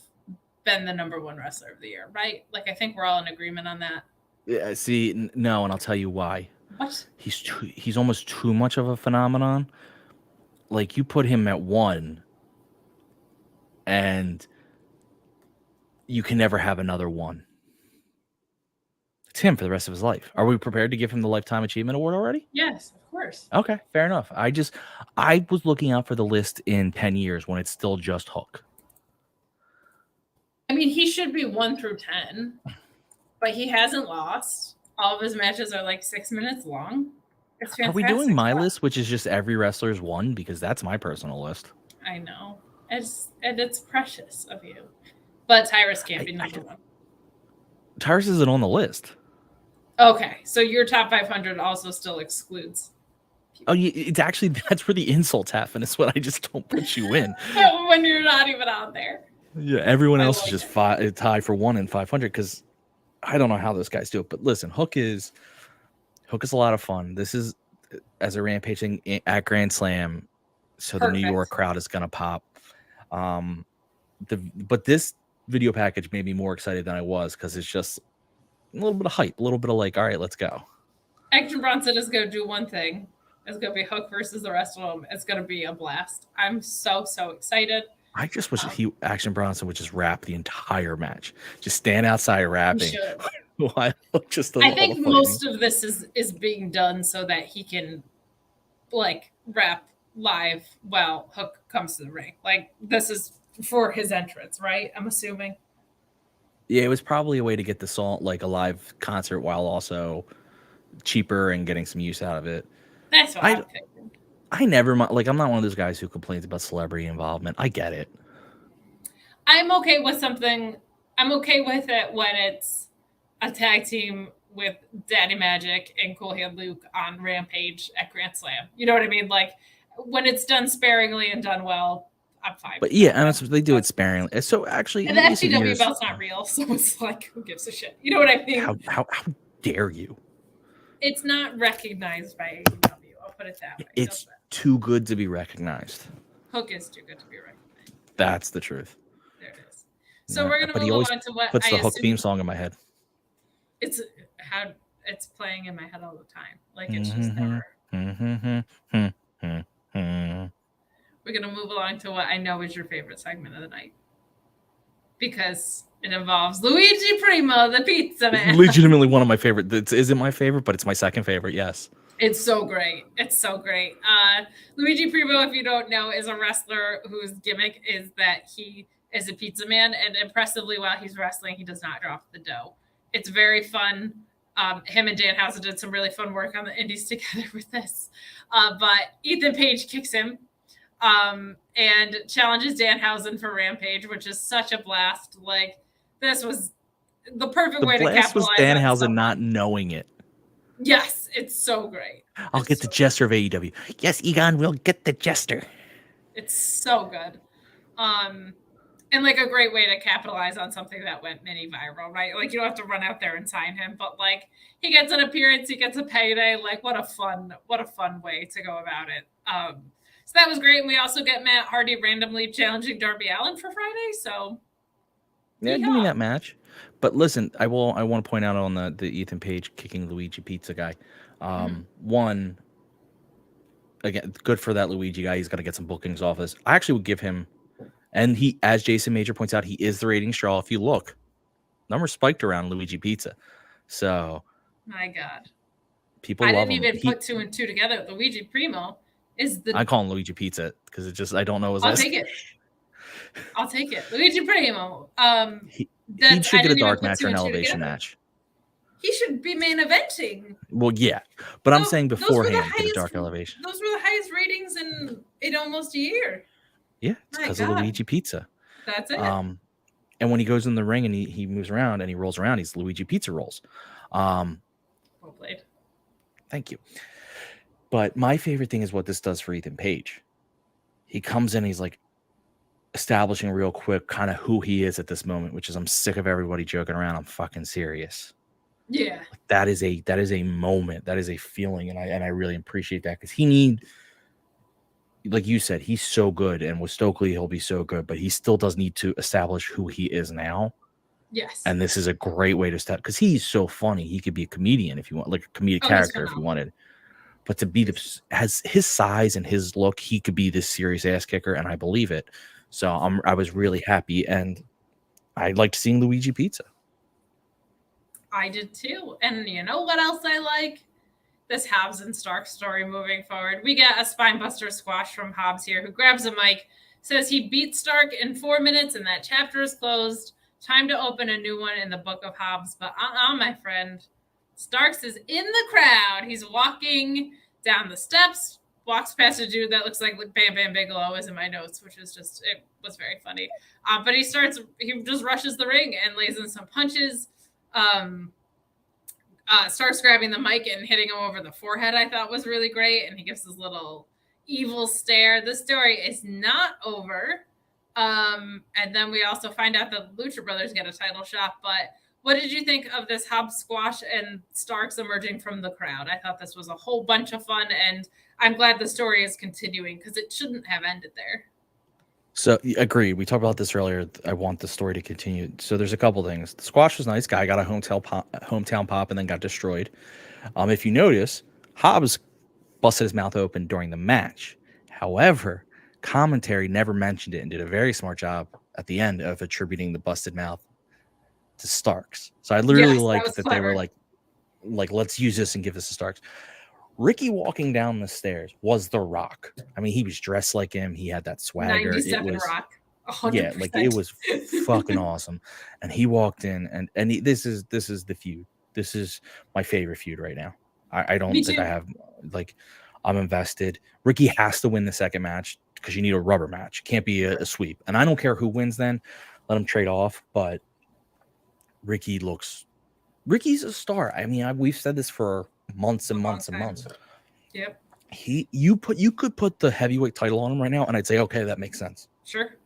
been the number one wrestler of the year, right? I think we're all in agreement on that. Yeah, see, no, and I'll tell you why. What? He's almost too much of a phenomenon. You put him at 1, and you can never have another 1. It's him for the rest of his life. Are we prepared to give him the Lifetime Achievement Award already? Yes, of course. Okay, fair enough. I was looking out for the list in 10 years when it's still just Hook. I mean, he should be 1 through 10, but he hasn't lost. All of his matches are 6 minutes long. It's fantastic. Are we doing my list, which is just every wrestler's 1? Because that's my personal list. I know. It's precious of you. But Tyrus can't be number 1. Tyrus isn't on the list. Okay, so your top 500 also still excludes. Oh, it's actually, that's where the insults happen. It's what I just don't put you in. When you're not even on there. Yeah, everyone else is just tied for 1 in 500 because I don't know how those guys do it. But listen, Hook is a lot of fun. This is as a Rampage thing at Grand Slam, so the New York crowd is gonna pop. But this video package made me more excited than I was because it's just a little bit of hype, a little bit of all right, let's go. Action Bronson is going to do one thing. It's going to be Hook versus the rest of them. It's going to be a blast. I'm so excited. I just wish Action Bronson would just rap the entire match. Just stand outside rapping. I think most of this is being done so that he can rap live while Hook comes to the ring. This is for his entrance, right? I'm assuming. Yeah, it was probably a way to get the song a live concert while also cheaper and getting some use out of it. That's what I'm thinking. I never I'm not one of those guys who complains about celebrity involvement. I get it. I'm okay with something. I'm okay with it when it's a tag team with Daddy Magic and Cool Hand Luke on Rampage at Grand Slam. You know what I mean? When it's done sparingly and done well, I'm fine. But yeah, and they do it sparingly. So actually, and the FTW belt's not real, so it's who gives a shit? You know what I mean? How dare you? It's not recognized by AEW. I'll put it that way. It's too good to be recognized. Hook is too good to be recognized. That's the truth. There it is. So we're gonna move on to what puts I the Hook assume theme song in my head. it's playing in my head all the time. Like it's just never. We're gonna move along to what I know is your favorite segment of the night. Because it involves Luigi Primo, the pizza man. Legitimately one of my favorite. It isn't my favorite, but it's my second favorite. Yes. It's so great. It's so great. Luigi Primo, if you don't know, is a wrestler whose gimmick is that he is a pizza man, and impressively while he's wrestling, he does not drop the dough. It's very fun. Him and Danhausen did some really fun work on the indies together with this. But Ethan Page kicks him. And challenges Danhausen for Rampage, which is such a blast. Like, this was the perfect way to capitalize. Was Danhausen not knowing it. Yes, it's so great. I'll get the jester of AEW. Yes, Egon will get the jester. It's so good. And like a great way to capitalize on something that went mini viral, right? Like, you don't have to run out there and sign him, but like he gets an appearance, he gets a payday. Like, what a fun way to go about it. So that was great. And we also get Matt Hardy randomly challenging Darby Allin for Friday. So yeah, give me that match. But listen, I want to point out on the Ethan Page kicking Luigi Pizza guy. One, again, good for that Luigi guy. He's got to get some bookings off this. I actually would give him, and he, as Jason Major points out, he is the rating straw. If you look, numbers spiked around Luigi Pizza. So, my God, people I love didn't him. even put two and two together. Luigi Primo is the. I call him Luigi Pizza because it just I don't know his. I'll take it. I'll take it. Luigi Primo. He should get a dark match or an elevation match. He should be main eventing. Well, yeah, but I'm saying beforehand, get a dark elevation. Those were the highest ratings in almost a year. Yeah, it's because of Luigi Pizza. That's it. And when he goes in the ring and he moves around and he rolls around, he's Luigi Pizza rolls. Well played. Thank you. But my favorite thing is what this does for Ethan Page. He comes in, he's like establishing real quick kind of who he is at this moment, which is I'm sick of everybody joking around. I'm fucking serious. Yeah. Like, that is a moment. That is a feeling. And I really appreciate that because like you said, he's so good, and with Stokely, he'll be so good, but he still does need to establish who he is now. Yes. And this is a great way to start because he's so funny. He could be a comedian if you want, like a comedic character if you wanted. But to be has his size and his look, he could be this serious ass kicker, and I believe it. So I was really happy, and I liked seeing Luigi Pizza. I did too. And you know what else I like? This Hobbs and Stark story moving forward. We get a spinebuster squash from Hobbs here, who grabs a mic, says he beat Stark in 4 minutes, and that chapter is closed. Time to open a new one in the book of Hobbs. But my friend. Starks is in the crowd. He's walking down the steps, walks past a dude that looks like Bam Bam Bigelow is in my notes, which is just, it was very funny. But he just rushes the ring and lays in some punches. Starks grabbing the mic and hitting him over the forehead, I thought was really great. And he gives this little evil stare. The story is not over. And then we also find out that Lucha Brothers get a title shot. But what did you think of this Hobbs squash and Starks emerging from the crowd? I thought this was a whole bunch of fun, and I'm glad the story is continuing because it shouldn't have ended there. So, agreed. We talked about this earlier. I want the story to continue. So there's a couple things. The squash was nice. Guy got a hometown pop and then got destroyed. If you notice, Hobbs busted his mouth open during the match. However, commentary never mentioned it and did a very smart job at the end of attributing the busted mouth to Starks. So I literally liked that they were like, let's use this and give this to Starks. Ricky walking down the stairs was The Rock. I mean, he was dressed like him. He had that swagger. 97 it was, Rock. 100%. Yeah, like it was fucking awesome. And he walked in, and this is the feud. This is my favorite feud right now. I don't think I have I'm invested. Ricky has to win the second match because you need a rubber match. Can't be a sweep. And I don't care who wins then. Let him trade off. But Ricky's a star. I mean, we've said this for months and months and months. Yep. You could put the heavyweight title on him right now, and I'd say, okay, that makes sense. Sure.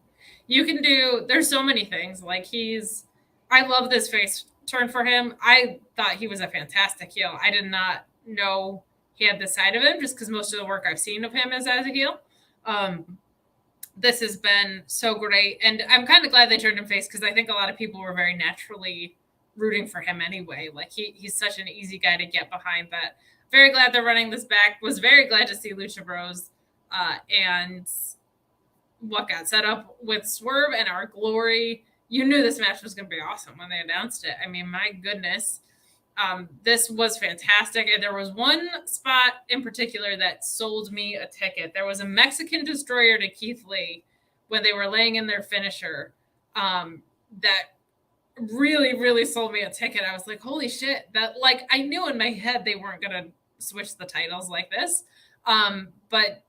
You can there's so many things. Like I love this face turn for him. I thought he was a fantastic heel. I did not know he had this side of him, just because most of the work I've seen of him is as a heel. This has been so great. And I'm kind of glad they turned him face, because I think a lot of people were very naturally rooting for him anyway. Like he's such an easy guy to get behind. That very glad they're running this back. Was very glad to see Lucha Bros and what got set up with Swerve and Our Glory. You knew this match was going to be awesome when they announced it. I mean, my goodness. This was fantastic. And there was one spot in particular that sold me a ticket. There was a Mexican destroyer to Keith Lee when they were laying in their finisher that really, really sold me a ticket. I was like, holy shit. That, like, I knew in my head they weren't going to switch the titles like this. But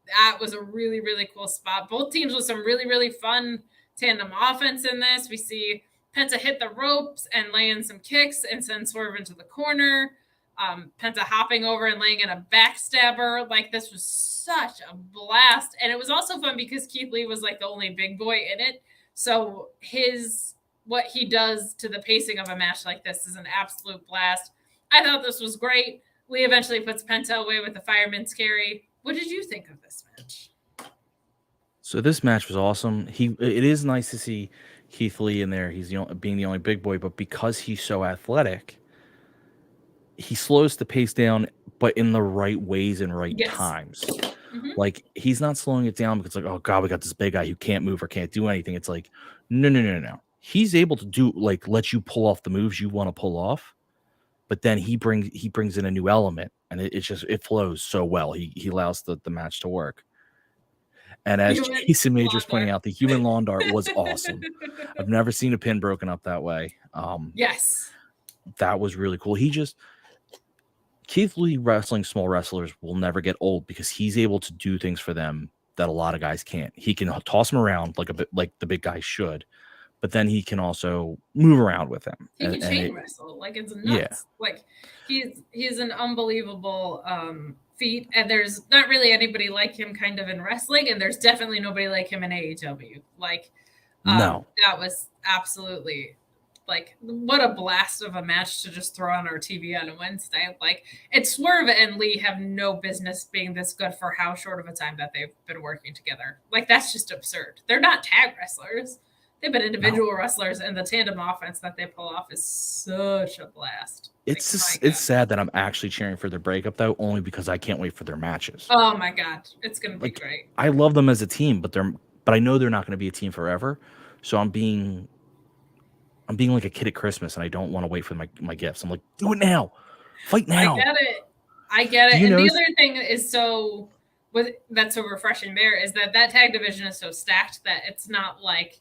that was a really, really cool spot. Both teams with some really, really fun tandem offense in this. We see Penta hit the ropes and lay in some kicks and send Swerve into the corner. Penta hopping over and laying in a backstabber. Like, this was such a blast. And it was also fun because Keith Lee was like the only big boy in it. So what he does to the pacing of a match like this is an absolute blast. I thought this was great. Lee eventually puts Penta away with the fireman's carry. What did you think of this match? So this match was awesome. It is nice to see Keith Lee in there. He's being the only big boy, but because he's so athletic, he slows the pace down, but in the right ways and right times. Mm-hmm. Like, he's not slowing it down because, like, oh god, we got this big guy who can't move or can't do anything. It's like, no. He's able to do, like, let you pull off the moves you want to pull off, but then he brings in a new element, and it flows so well. He allows the match to work. And as Jason Major's pointing out, the human lawn dart was awesome. I've never seen a pin broken up that way. Yes. That was really cool. Keith Lee wrestling small wrestlers will never get old because he's able to do things for them that a lot of guys can't. He can toss them around like the big guys should, but then he can also move around with them. He can chain wrestle. Like, it's nuts. Yeah. Like, he's an unbelievable feat, and there's not really anybody like him kind of in wrestling, and there's definitely nobody like him in AEW. Like, no, that was absolutely, like, what a blast of a match to just throw on our TV on a Wednesday. Like, it's Swerve and Lee have no business being this good for how short of a time that they've been working together. Like, that's just absurd. They're not tag wrestlers. They've been individual wrestlers, and the tandem offense that they pull off is such a blast. It's sad that I'm actually cheering for their breakup, though, only because I can't wait for their matches. Oh my god, it's gonna be great. I love them as a team, but I know they're not going to be a team forever. So I'm being like a kid at Christmas, and I don't want to wait for my gifts. I'm like, do it now, fight now. I get it. And the other thing is that's so refreshing there is that tag division is so stacked that it's not like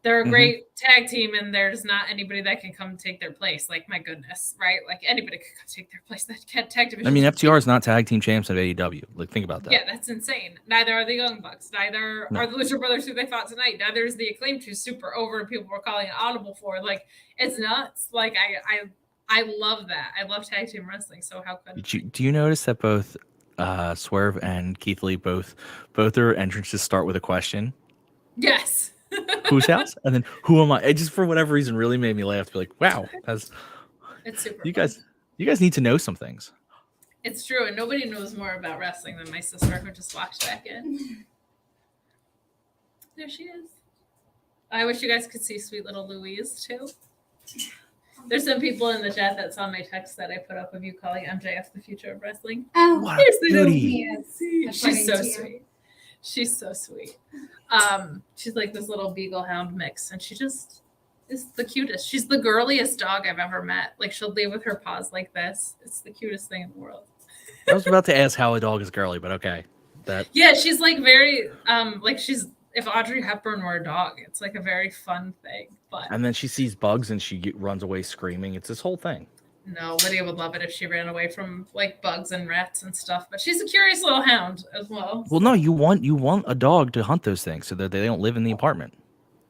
they're a great tag team and there's not anybody that can come take their place. Like, my goodness, right? Like, anybody could come take their place. That tag division. I mean, FTR is not tag team champs of AEW. Like, think about that. Yeah, that's insane. Neither are the Young Bucks. Neither are the Lucha Brothers who they fought tonight. Neither is the Acclaimed, who's super over and people were calling it audible for. Like, it's nuts. Like, I love that. I love tag team wrestling. So how could do you notice that both Swerve and Keith Lee both their entrances start with a question? Yes. Whose house? And then who am I? It just, for whatever reason, really made me laugh to be like, wow, it's super you guys need to know some things. It's true, and nobody knows more about wrestling than my sister, who just walked back in. There she is. I wish you guys could see sweet little Louise too. There's some people in the chat that saw my text that I put up of you calling MJF the future of wrestling. Oh, what a beauty. She's so sweet. She's so sweet. She's like this little beagle hound mix, and she just is the cutest. She's the girliest dog I've ever met. Like, she'll leave with her paws like this. It's the cutest thing in the world. I was about to ask how a dog is girly, but okay. Yeah, she's like very like, she's, if Audrey Hepburn were a dog, it's like a very fun thing. And then she sees bugs and she runs away screaming. It's this whole thing. No, Lydia would love it if she ran away from, like, bugs and rats and stuff. But she's a curious little hound as well. Well, no, you want a dog to hunt those things so that they don't live in the apartment.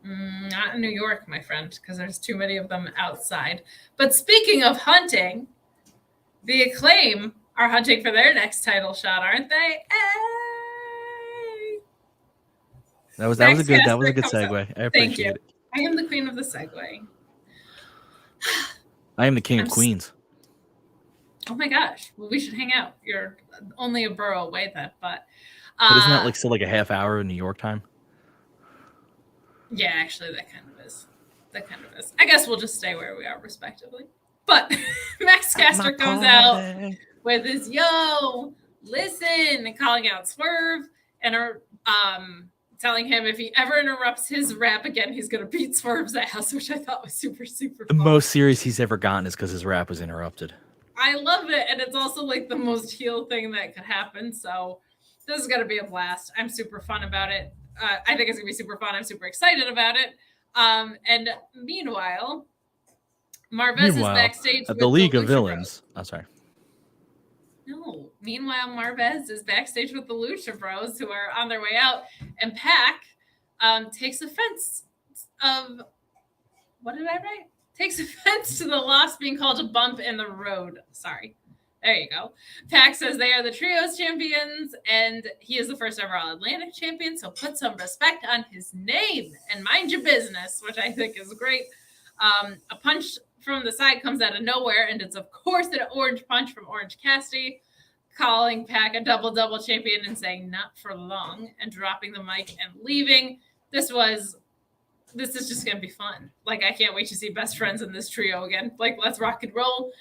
Not in New York, my friend, because there's too many of them outside. But speaking of hunting, the Acclaim are hunting for their next title shot, aren't they? Hey! That was a good segue. I appreciate it. I am the queen of the segue. I am the king of queens. Oh my gosh. Well, we should hang out. You're only a borough away then, but isn't that like still like a half hour in New York time? Yeah, actually that kind of is. I guess we'll just stay where we are respectively. But Max Caster comes out with his yo, listen, and calling out Swerve and telling him if he ever interrupts his rap again, he's gonna beat Swerve's ass, which I thought was super fun. The most serious he's ever gotten is because his rap was interrupted. I love it, and it's also like the most heel thing that could happen. So this is gonna be a blast. I'm super fun about it. I think it's gonna be super fun. I'm super excited about it. And meanwhile, Marvez is backstage at with the League of Lucha Villains. Bros. Oh, sorry. No. Meanwhile, Marvez is backstage with the Lucha Bros, who are on their way out, and Pac takes offense of what did I write? Takes offense to the loss being called a bump in the road. Sorry. There you go. Pac says they are the Trios champions, and he is the first ever All-Atlantic champion, so put some respect on his name and mind your business, which I think is great. A punch from the side comes out of nowhere, and it's, of course, an orange punch from Orange Cassidy, calling Pac a double champion and saying not for long, and dropping the mic and leaving. This is just going to be fun. Like, I can't wait to see best friends in this trio again. Like, let's rock and roll.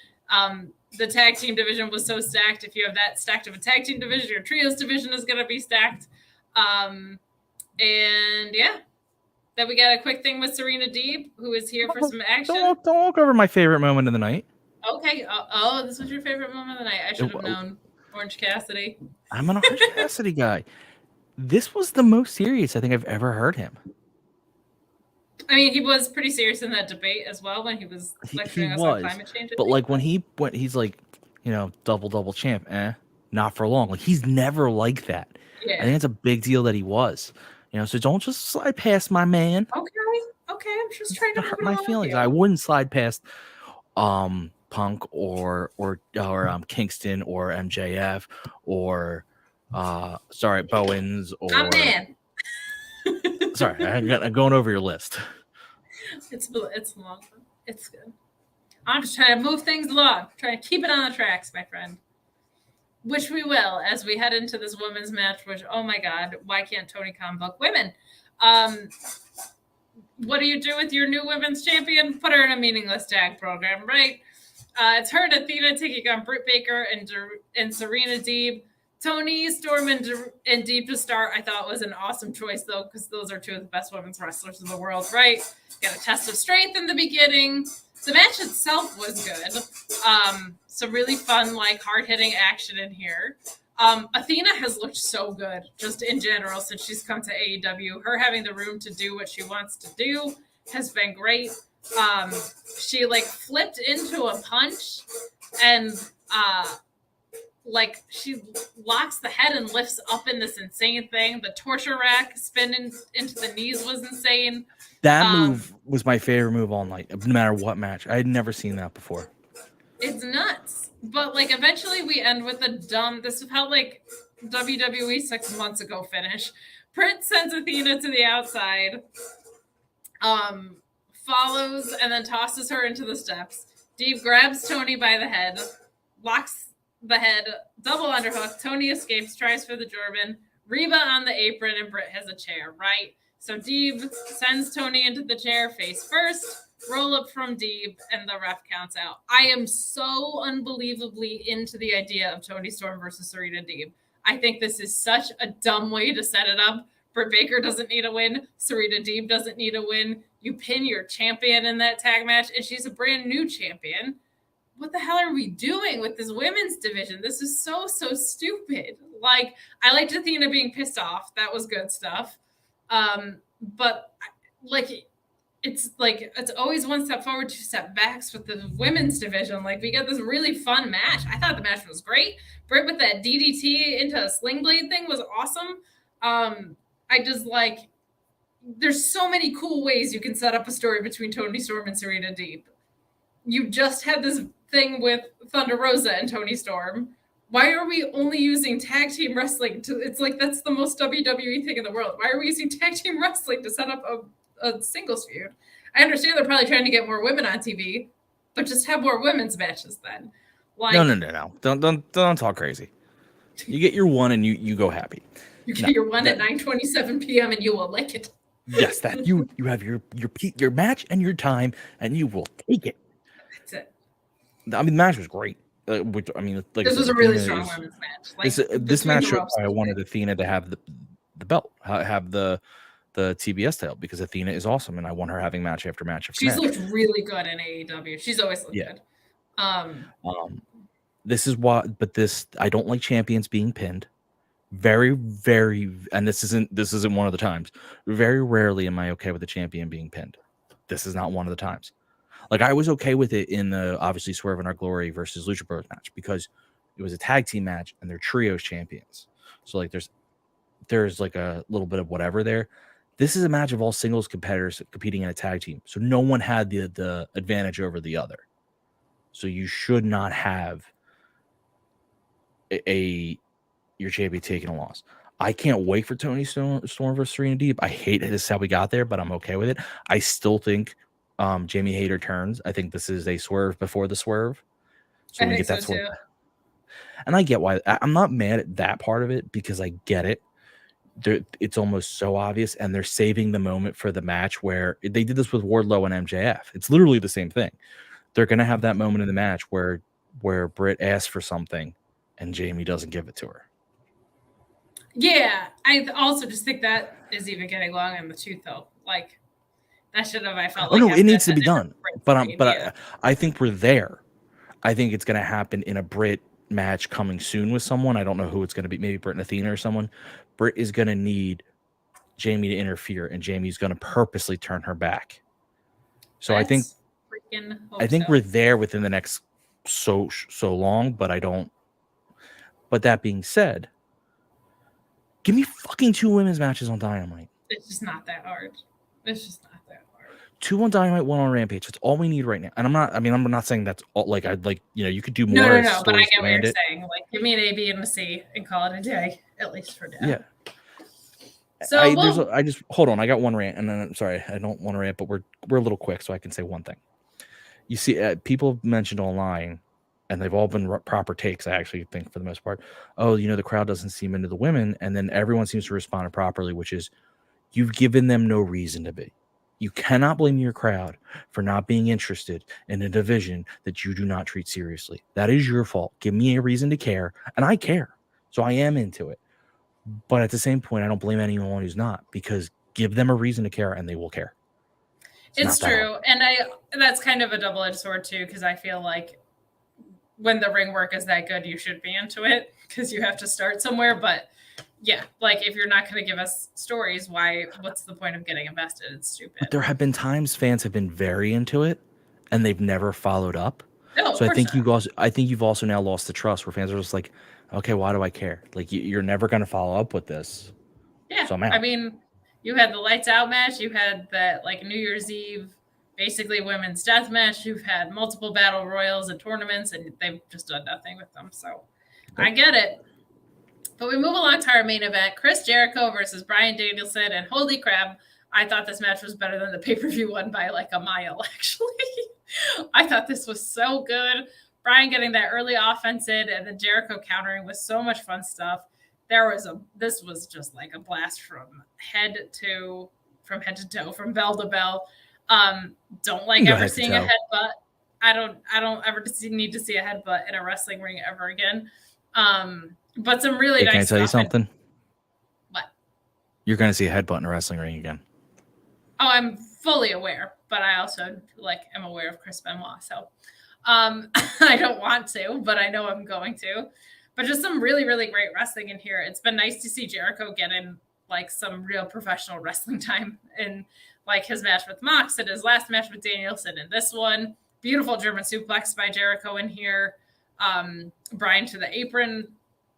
The tag team division was so stacked. If you have that stacked of a tag team division, your trios division is going to be stacked. And yeah, then we got a quick thing with Serena Deeb, who is here for some action. Don't walk over my favorite moment of the night. Okay. This was your favorite moment of the night. I should have known. Orange Cassidy. I'm an Orange Cassidy guy. This was the most serious I think I've ever heard him. I mean, he was pretty serious in that debate as well when he was lecturing us on climate change. But like when he's like, double champ, not for long. Like he's never like that. Yeah. I think it's a big deal that he was. So don't just slide past my man. Okay, I'm just trying to hurt my feelings. I wouldn't slide past Punk or Kingston or MJF or Bowens or my man. Sorry, I'm going over your list. It's long. It's good. I'm just trying to move things along, trying to keep it on the tracks, my friend. Which we will as we head into this women's match, which, oh my God, why can't Tony Khan book women? What do you do with your new women's champion? Put her in a meaningless tag program, right? It's her and Athena taking on Britt Baker and Serena Deeb. Toni Storm and Deeb to start, I thought was an awesome choice, though, because those are two of the best women's wrestlers in the world, right? Got a test of strength in the beginning. The match itself was good. Some really fun, hard-hitting action in here. Athena has looked so good, just in general, since she's come to AEW. Her having the room to do what she wants to do has been great. She, flipped into a punch and... she locks the head and lifts up in this insane thing. The torture rack spinning into the knees was insane. That move was my favorite move all night, no matter what match. I had never seen that before. It's nuts. But eventually we end with this felt like WWE 6 months ago finish. Britt sends Athena to the outside, follows and then tosses her into the steps. Deeb grabs Toni by the head, locks the head, double underhook. Toni escapes, tries for the German. Reba on the apron, and Britt has a chair, right? So Deeb sends Toni into the chair face first, roll up from Deeb, and the ref counts out. I am so unbelievably into the idea of Toni Storm versus Serena Deeb. I think this is such a dumb way to set it up. Britt Baker doesn't need a win. Serena Deeb doesn't need a win. You pin your champion in that tag match, and she's a brand new champion. What the hell are we doing with this women's division? This is so stupid. I liked Athena being pissed off. That was good stuff. But it's always one step forward, two step backs with the women's division. We got this really fun match. I thought the match was great. Britt with that DDT into a sling blade thing was awesome. I just there's so many cool ways you can set up a story between Toni Storm and Serena Deeb. You just had this thing with Thunder Rosa and Toni Storm. Why are we only using tag team wrestling that's the most WWE thing in the world. Why are we using tag team wrestling to set up a singles feud? I understand they're probably trying to get more women on TV, but just have more women's matches then. Like, No. Don't talk crazy. You get your one and you go happy. You get your one at 9:27 p.m. and you will lick it. Yes, that you have your match and your time and you will take it. That's it. I mean, the match was great. Which, I mean, like this I said, was a really Athena strong women's match. Like, this match showed why I wanted Athena to have the belt, have the TBS title, because Athena is awesome, and I want her having match after match after She's match. looked really good in AEW. She's always looked good. This is why, but I don't like champions being pinned. Very, very, and this isn't one of the times. Very rarely am I okay with a champion being pinned. This is not one of the times. Like, I was okay with it in the obviously Swerve in Our Glory versus Lucha Bros match, because it was a tag team match and they're trios champions. So like there's like a little bit of whatever there. This is a match of all singles competitors competing in a tag team. So no one had the advantage over the other. So you should not have your champion taking a loss. I can't wait for Toni Storm versus Serena Deeb. I hate this how we got there, but I'm okay with it. I still think Jamie Hayter turns. I think this is a swerve before the swerve. So we get that swerve. And I get why. I'm not mad at that part of it, because I get it. It's almost so obvious, and they're saving the moment for the match where they did this with Wardlow and MJF. It's literally the same thing. They're going to have that moment in the match where Britt asks for something and Jamie doesn't give it to her. Yeah, I also just think that is even getting long in the tooth, though. Like, that should have, I felt like. Oh, no, it needs to be done. But I think we're there. I think it's going to happen in a Britt match coming soon with someone. I don't know who it's going to be. Maybe Britt and Athena or someone. Britt is going to need Jamie to interfere, and Jamie's going to purposely turn her back. So I think we're there within the next so long, but I don't. But that being said, give me fucking 2 women's matches on Dynamite. It's just not that hard. It's just not that hard. 2 on Dynamite, 1 on Rampage. That's all we need right now. And I'm not saying that's all. Like, I'd like, you could do more. No. But I get what you're saying. Like, give me an A, B, and a C and call it a day, at least for now. Yeah. So I just hold on. I got one rant, and then I'm sorry, I don't want to rant, but we're a little quick, so I can say one thing. You see, people mentioned online, and they've all been proper takes, I actually think, for the most part. Oh, the crowd doesn't seem into the women, and then everyone seems to respond properly, which is, you've given them no reason to be. You cannot blame your crowd for not being interested in a division that you do not treat seriously. That is your fault. Give me a reason to care, and I care, so I am into it. But at the same point, I don't blame anyone who's not, because give them a reason to care, and they will care. It's true, and that's kind of a double-edged sword too, because I feel like when the ring work is that good, you should be into it, because you have to start somewhere. But yeah, like, if you're not going to give us stories, what's the point of getting invested? It's stupid. But there have been times fans have been very into it, and they've never followed up. No, so I think you've also now lost the trust, where fans are just like, okay, why do I care? Like, you're never going to follow up with this. Yeah, so I'm out. I mean, you had the lights out match. You had that, like, New Year's Eve, basically women's death match. You've had multiple battle royals and tournaments, and they've just done nothing with them. So I get it. But we move along to our main event, Chris Jericho versus Bryan Danielson. And holy crap, I thought this match was better than the pay-per-view one by like a mile, actually. I thought this was so good. Bryan getting that early offense in, and then Jericho countering with so much fun stuff. This was just like a blast from head to toe, from bell to bell. Don't like ever seeing a headbutt. I don't ever need to see a headbutt in a wrestling ring ever again. But some really nice stuff. Can I tell you something? What? You're going to see a headbutt in a wrestling ring again. Oh, I'm fully aware, but I also am aware of Chris Benoit. So I don't want to, but I know I'm going to. But just some really, really great wrestling in here. It's been nice to see Jericho get in like some real professional wrestling time in like his match with Mox and his last match with Danielson and this one. Beautiful German suplex by Jericho in here. Bryan to the apron,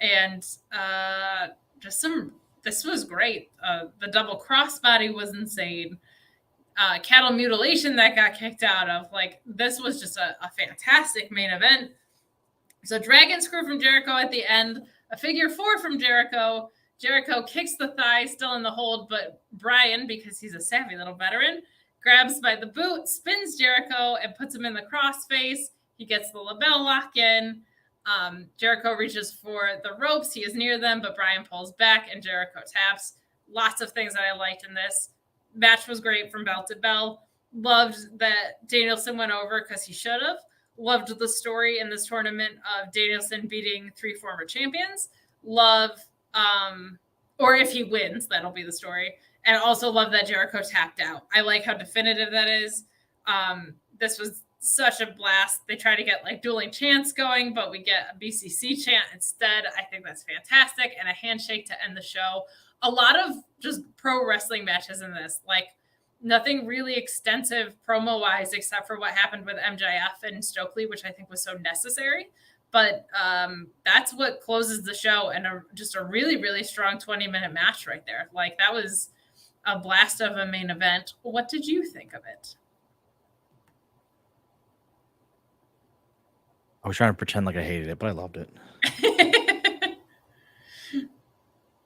and this was great. The double crossbody was insane. Cattle mutilation that got kicked out of. Like, this was just a fantastic main event. So dragon screw from Jericho at the end, a figure 4 from Jericho. Jericho kicks the thigh, still in the hold, but Bryan, because he's a savvy little veteran, grabs by the boot, spins Jericho, and puts him in the crossface. He gets the label lock in. Jericho reaches for the ropes. He is near them, but Bryan pulls back and Jericho taps. Lots of things that I liked in this. Match was great from bell to bell. Loved that Danielson went over because he should have. Loved the story in this tournament of Danielson beating 3 former champions. Love, or if he wins, that'll be the story. And also love that Jericho tapped out. I like how definitive that is. This was such a blast. They try to get like dueling chants going, but we get a BCC chant instead. I think that's fantastic. And a handshake to end the show. A lot of just pro wrestling matches in this, like nothing really extensive promo wise, except for what happened with MJF and Stokely, which I think was so necessary. But that's what closes the show, and just a really, really strong 20-minute match right there. Like that was a blast of a main event. What did you think of it? I was trying to pretend like I hated it, but I loved it.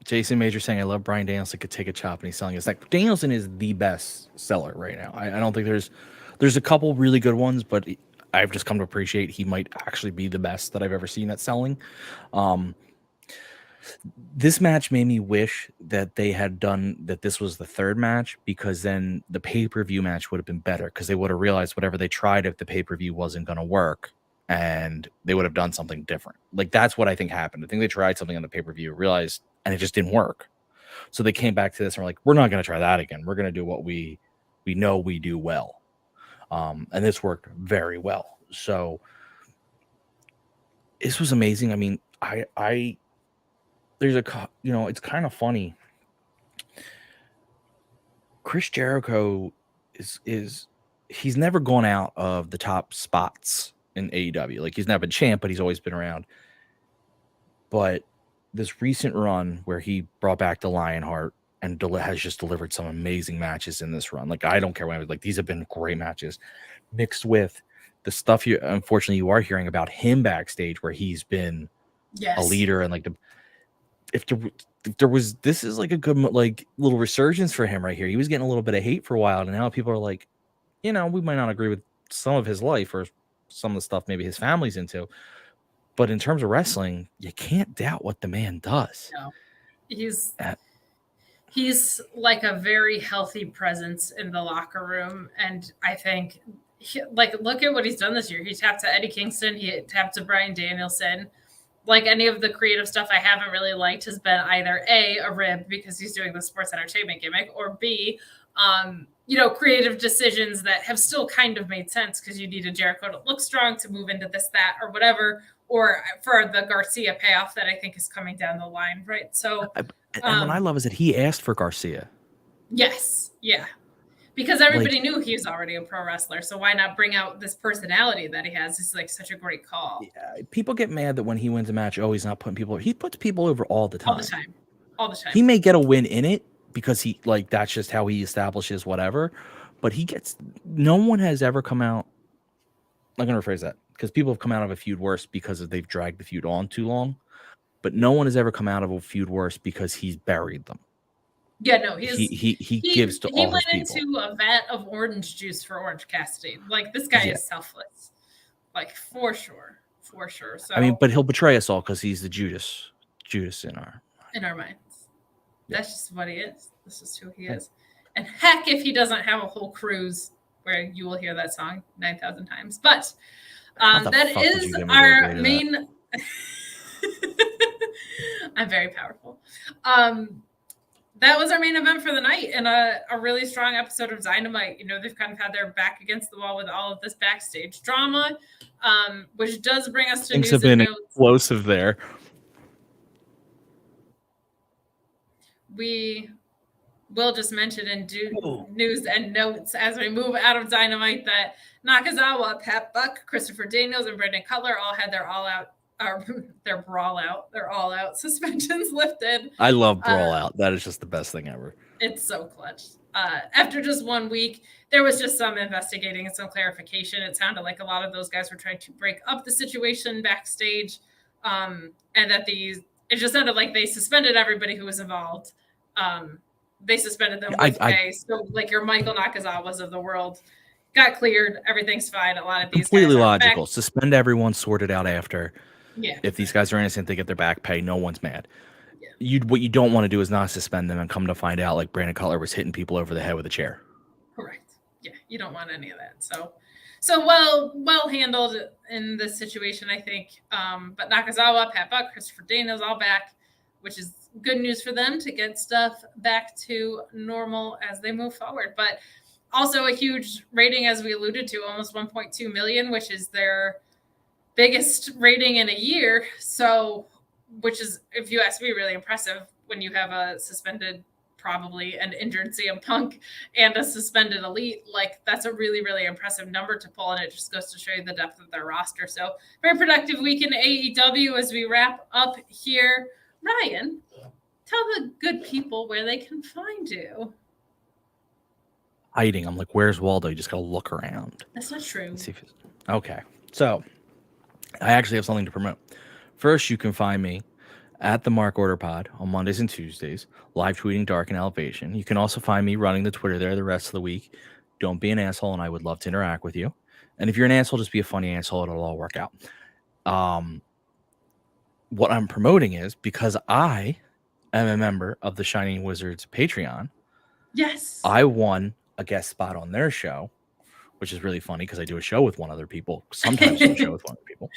Jason Major saying, I love Bryan Danielson could take a chop, and he's selling his neck. Danielson is the best seller right now. I don't think there's a couple really good ones, but I've just come to appreciate he might actually be the best that I've ever seen at selling. This match made me wish that they had done that this was the third match, because then the pay-per-view match would have been better, because they would have realized whatever they tried, if the pay-per-view wasn't going to work, and they would have done something different. Like that's what I think happened. I think they tried something on the pay-per-view, realized, and it just didn't work. So they came back to this and were like, we're not going to try that again. We're going to do what we know we do well. And this worked very well. So this was amazing. I mean, there's it's kind of funny. Chris Jericho he's never gone out of the top spots in AEW. Like he's never been champ, but he's always been around. But this recent run where he brought back the Lionheart and has just delivered some amazing matches in this run. Like I don't care when like these have been great matches, mixed with the stuff unfortunately you are hearing about him backstage, where he's been a leader, and like if there was, this is like a good like little resurgence for him right here. He was getting a little bit of hate for a while, and now people are like, we might not agree with some of his life or some of the stuff maybe his family's into, but in terms of wrestling, you can't doubt what the man does. No. He's like a very healthy presence in the locker room, and I think look at what he's done this year. He tapped to Eddie Kingston, he tapped to Bryan Danielson. Like any of the creative stuff I haven't really liked has been either A, a rib because he's doing the sports entertainment gimmick, or B, creative decisions that have still kind of made sense because you needed Jericho to look strong to move into this, that, or whatever, or for the Garcia payoff that I think is coming down the line, right? So, and what I love is that he asked for Garcia. Yes, yeah. Because everybody knew he was already a pro wrestler, so why not bring out this personality that he has? It's like such a great call. Yeah, people get mad that when he wins a match, he's not putting people over. He puts people over all the time. All the time. He may get a win in it because that's just how he establishes whatever, but no one has ever come out. I'm going to rephrase that, because people have come out of a feud worse because they've dragged the feud on too long, but no one has ever come out of a feud worse because he's buried them. Yeah, no, he gives to all his people. He went into a vat of orange juice for Orange Cassidy. Like this guy is selfless, like for sure. So I mean, but he'll betray us all because he's the Judas in our minds. That's just what he is. This is who he is. And heck, if he doesn't have a whole cruise where you will hear that song 9,000 times. But that is our main. I'm very powerful. That was our main event for the night, and a really strong episode of Dynamite. They've kind of had their back against the wall with all of this backstage drama, which does bring us to things news have been and notes. Explosive there. We will just mention and do news and notes as we move out of Dynamite that Nakazawa, Pat Buck, Christopher Daniels, and Brandon Cutler all had their all out suspensions lifted. I love brawl out. That is just the best thing ever. It's so clutch. After just 1 week, there was just some investigating and some clarification. It sounded like a lot of those guys were trying to break up the situation backstage, and that it just sounded like they suspended everybody who was involved. They suspended them with pay. So like your Michael Nakazawas of the world got cleared. Everything's fine. A lot of these completely guys logical. Suspend everyone, sort it out after. Yeah. If these guys are innocent, they get their back pay. No one's mad. What you don't want to do is not suspend them and come to find out like Brandon Cutler was hitting people over the head with a chair. Correct. Yeah, you don't want any of that. So well handled in this situation, I think. But Nakazawa, Pat Buck, Christopher Dana's all back, which is good news for them to get stuff back to normal as they move forward. But also a huge rating, as we alluded to, almost 1.2 million, which is their biggest rating in a year. So, which is, if you ask me, really impressive when you have a suspended, probably an injured CM Punk and a suspended Elite. Like, that's a really, really impressive number to pull, and it just goes to show you the depth of their roster. So, very productive week in AEW as we wrap up here. Ryan, tell the good people where they can find you. Hiding. I'm like, where's Waldo? You just gotta look around. That's not true. Let's see if okay. So I actually have something to promote. First, you can find me at the Mark Order Pod on Mondays and Tuesdays, live tweeting Dark and Elevation. You can also find me running the Twitter there the rest of the week. Don't be an asshole, and I would love to interact with you. And if you're an asshole, just be a funny asshole. It'll all work out. What I'm promoting is, because I am a member of the Shining Wizards Patreon. Yes. I won a guest spot on their show, which is really funny because I do a show with one other people. Sometimes I do a show with one other people.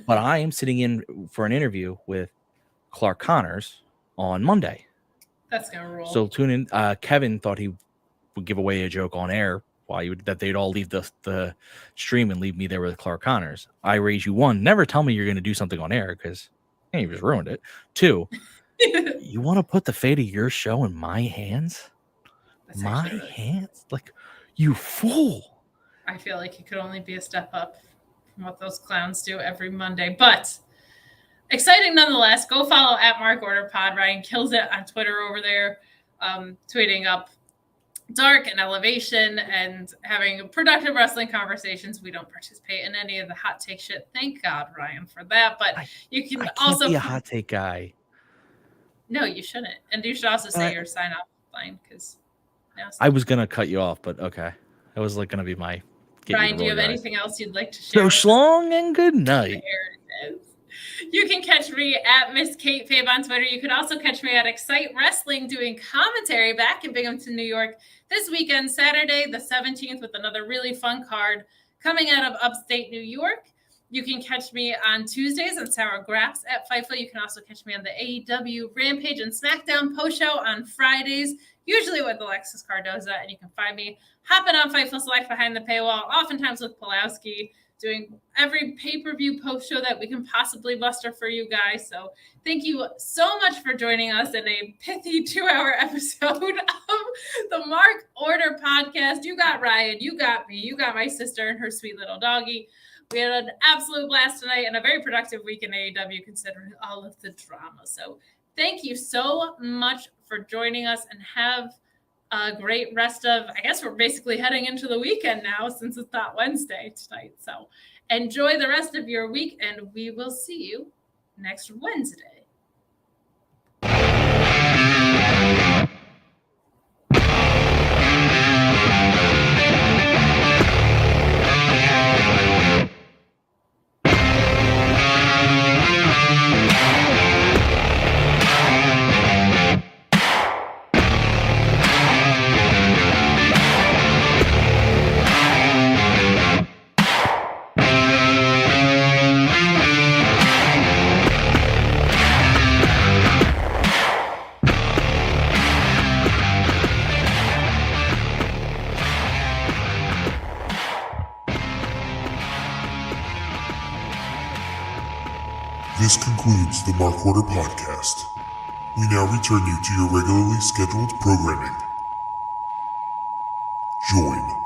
But I am sitting in for an interview with Clark Connors on Monday. That's gonna roll. So tune in. Kevin thought he would give away a joke on air that they'd all leave the stream and leave me there with Clark Connors. I raise you one. Never tell me you're going to do something on air because you just ruined it. Two, you want to put the fate of your show in my hands? That's my hands? Like, you fool. I feel like it could only be a step up from what those clowns do every Monday. But exciting nonetheless. Go follow at Mark Order Pod. Ryan kills it on Twitter over there, tweeting up Dark and Elevation and having productive wrestling conversations. We don't participate in any of the hot take shit. Thank God, Ryan, for that. But you can also be a hot take guy. No, you shouldn't. And you should also say your sign off line because I was gonna cut you off, but okay. That was like gonna be my Ryan, do you have anything else you'd like to share? So Schlong and good night. There it is. You can catch me at Miss Kate Fabe on Twitter. You can also catch me at Excite Wrestling doing commentary back in Binghamton, New York this weekend, Saturday the 17th, with another really fun card coming out of upstate New York. You can catch me on Tuesdays on Sour Graphs at Fightful. You can also catch me on the AEW Rampage and SmackDown post show on Fridays, usually with Alexis Cardoza. And you can find me hopping on Fightful Select behind the paywall, oftentimes with Pulowski, doing every pay-per-view post show that we can possibly muster for you guys. So thank you so much for joining us in a pithy 2-hour episode of the Mark Order Podcast. You got Ryan, you got me, you got my sister and her sweet little doggy. We had an absolute blast tonight and a very productive week in AEW considering all of the drama. So thank you so much for joining us and have a great rest of, I guess we're basically heading into the weekend now since it's not Wednesday tonight. So enjoy the rest of your week and we will see you next Wednesday. This concludes the Mark Order Podcast. We now return you to your regularly scheduled programming. Join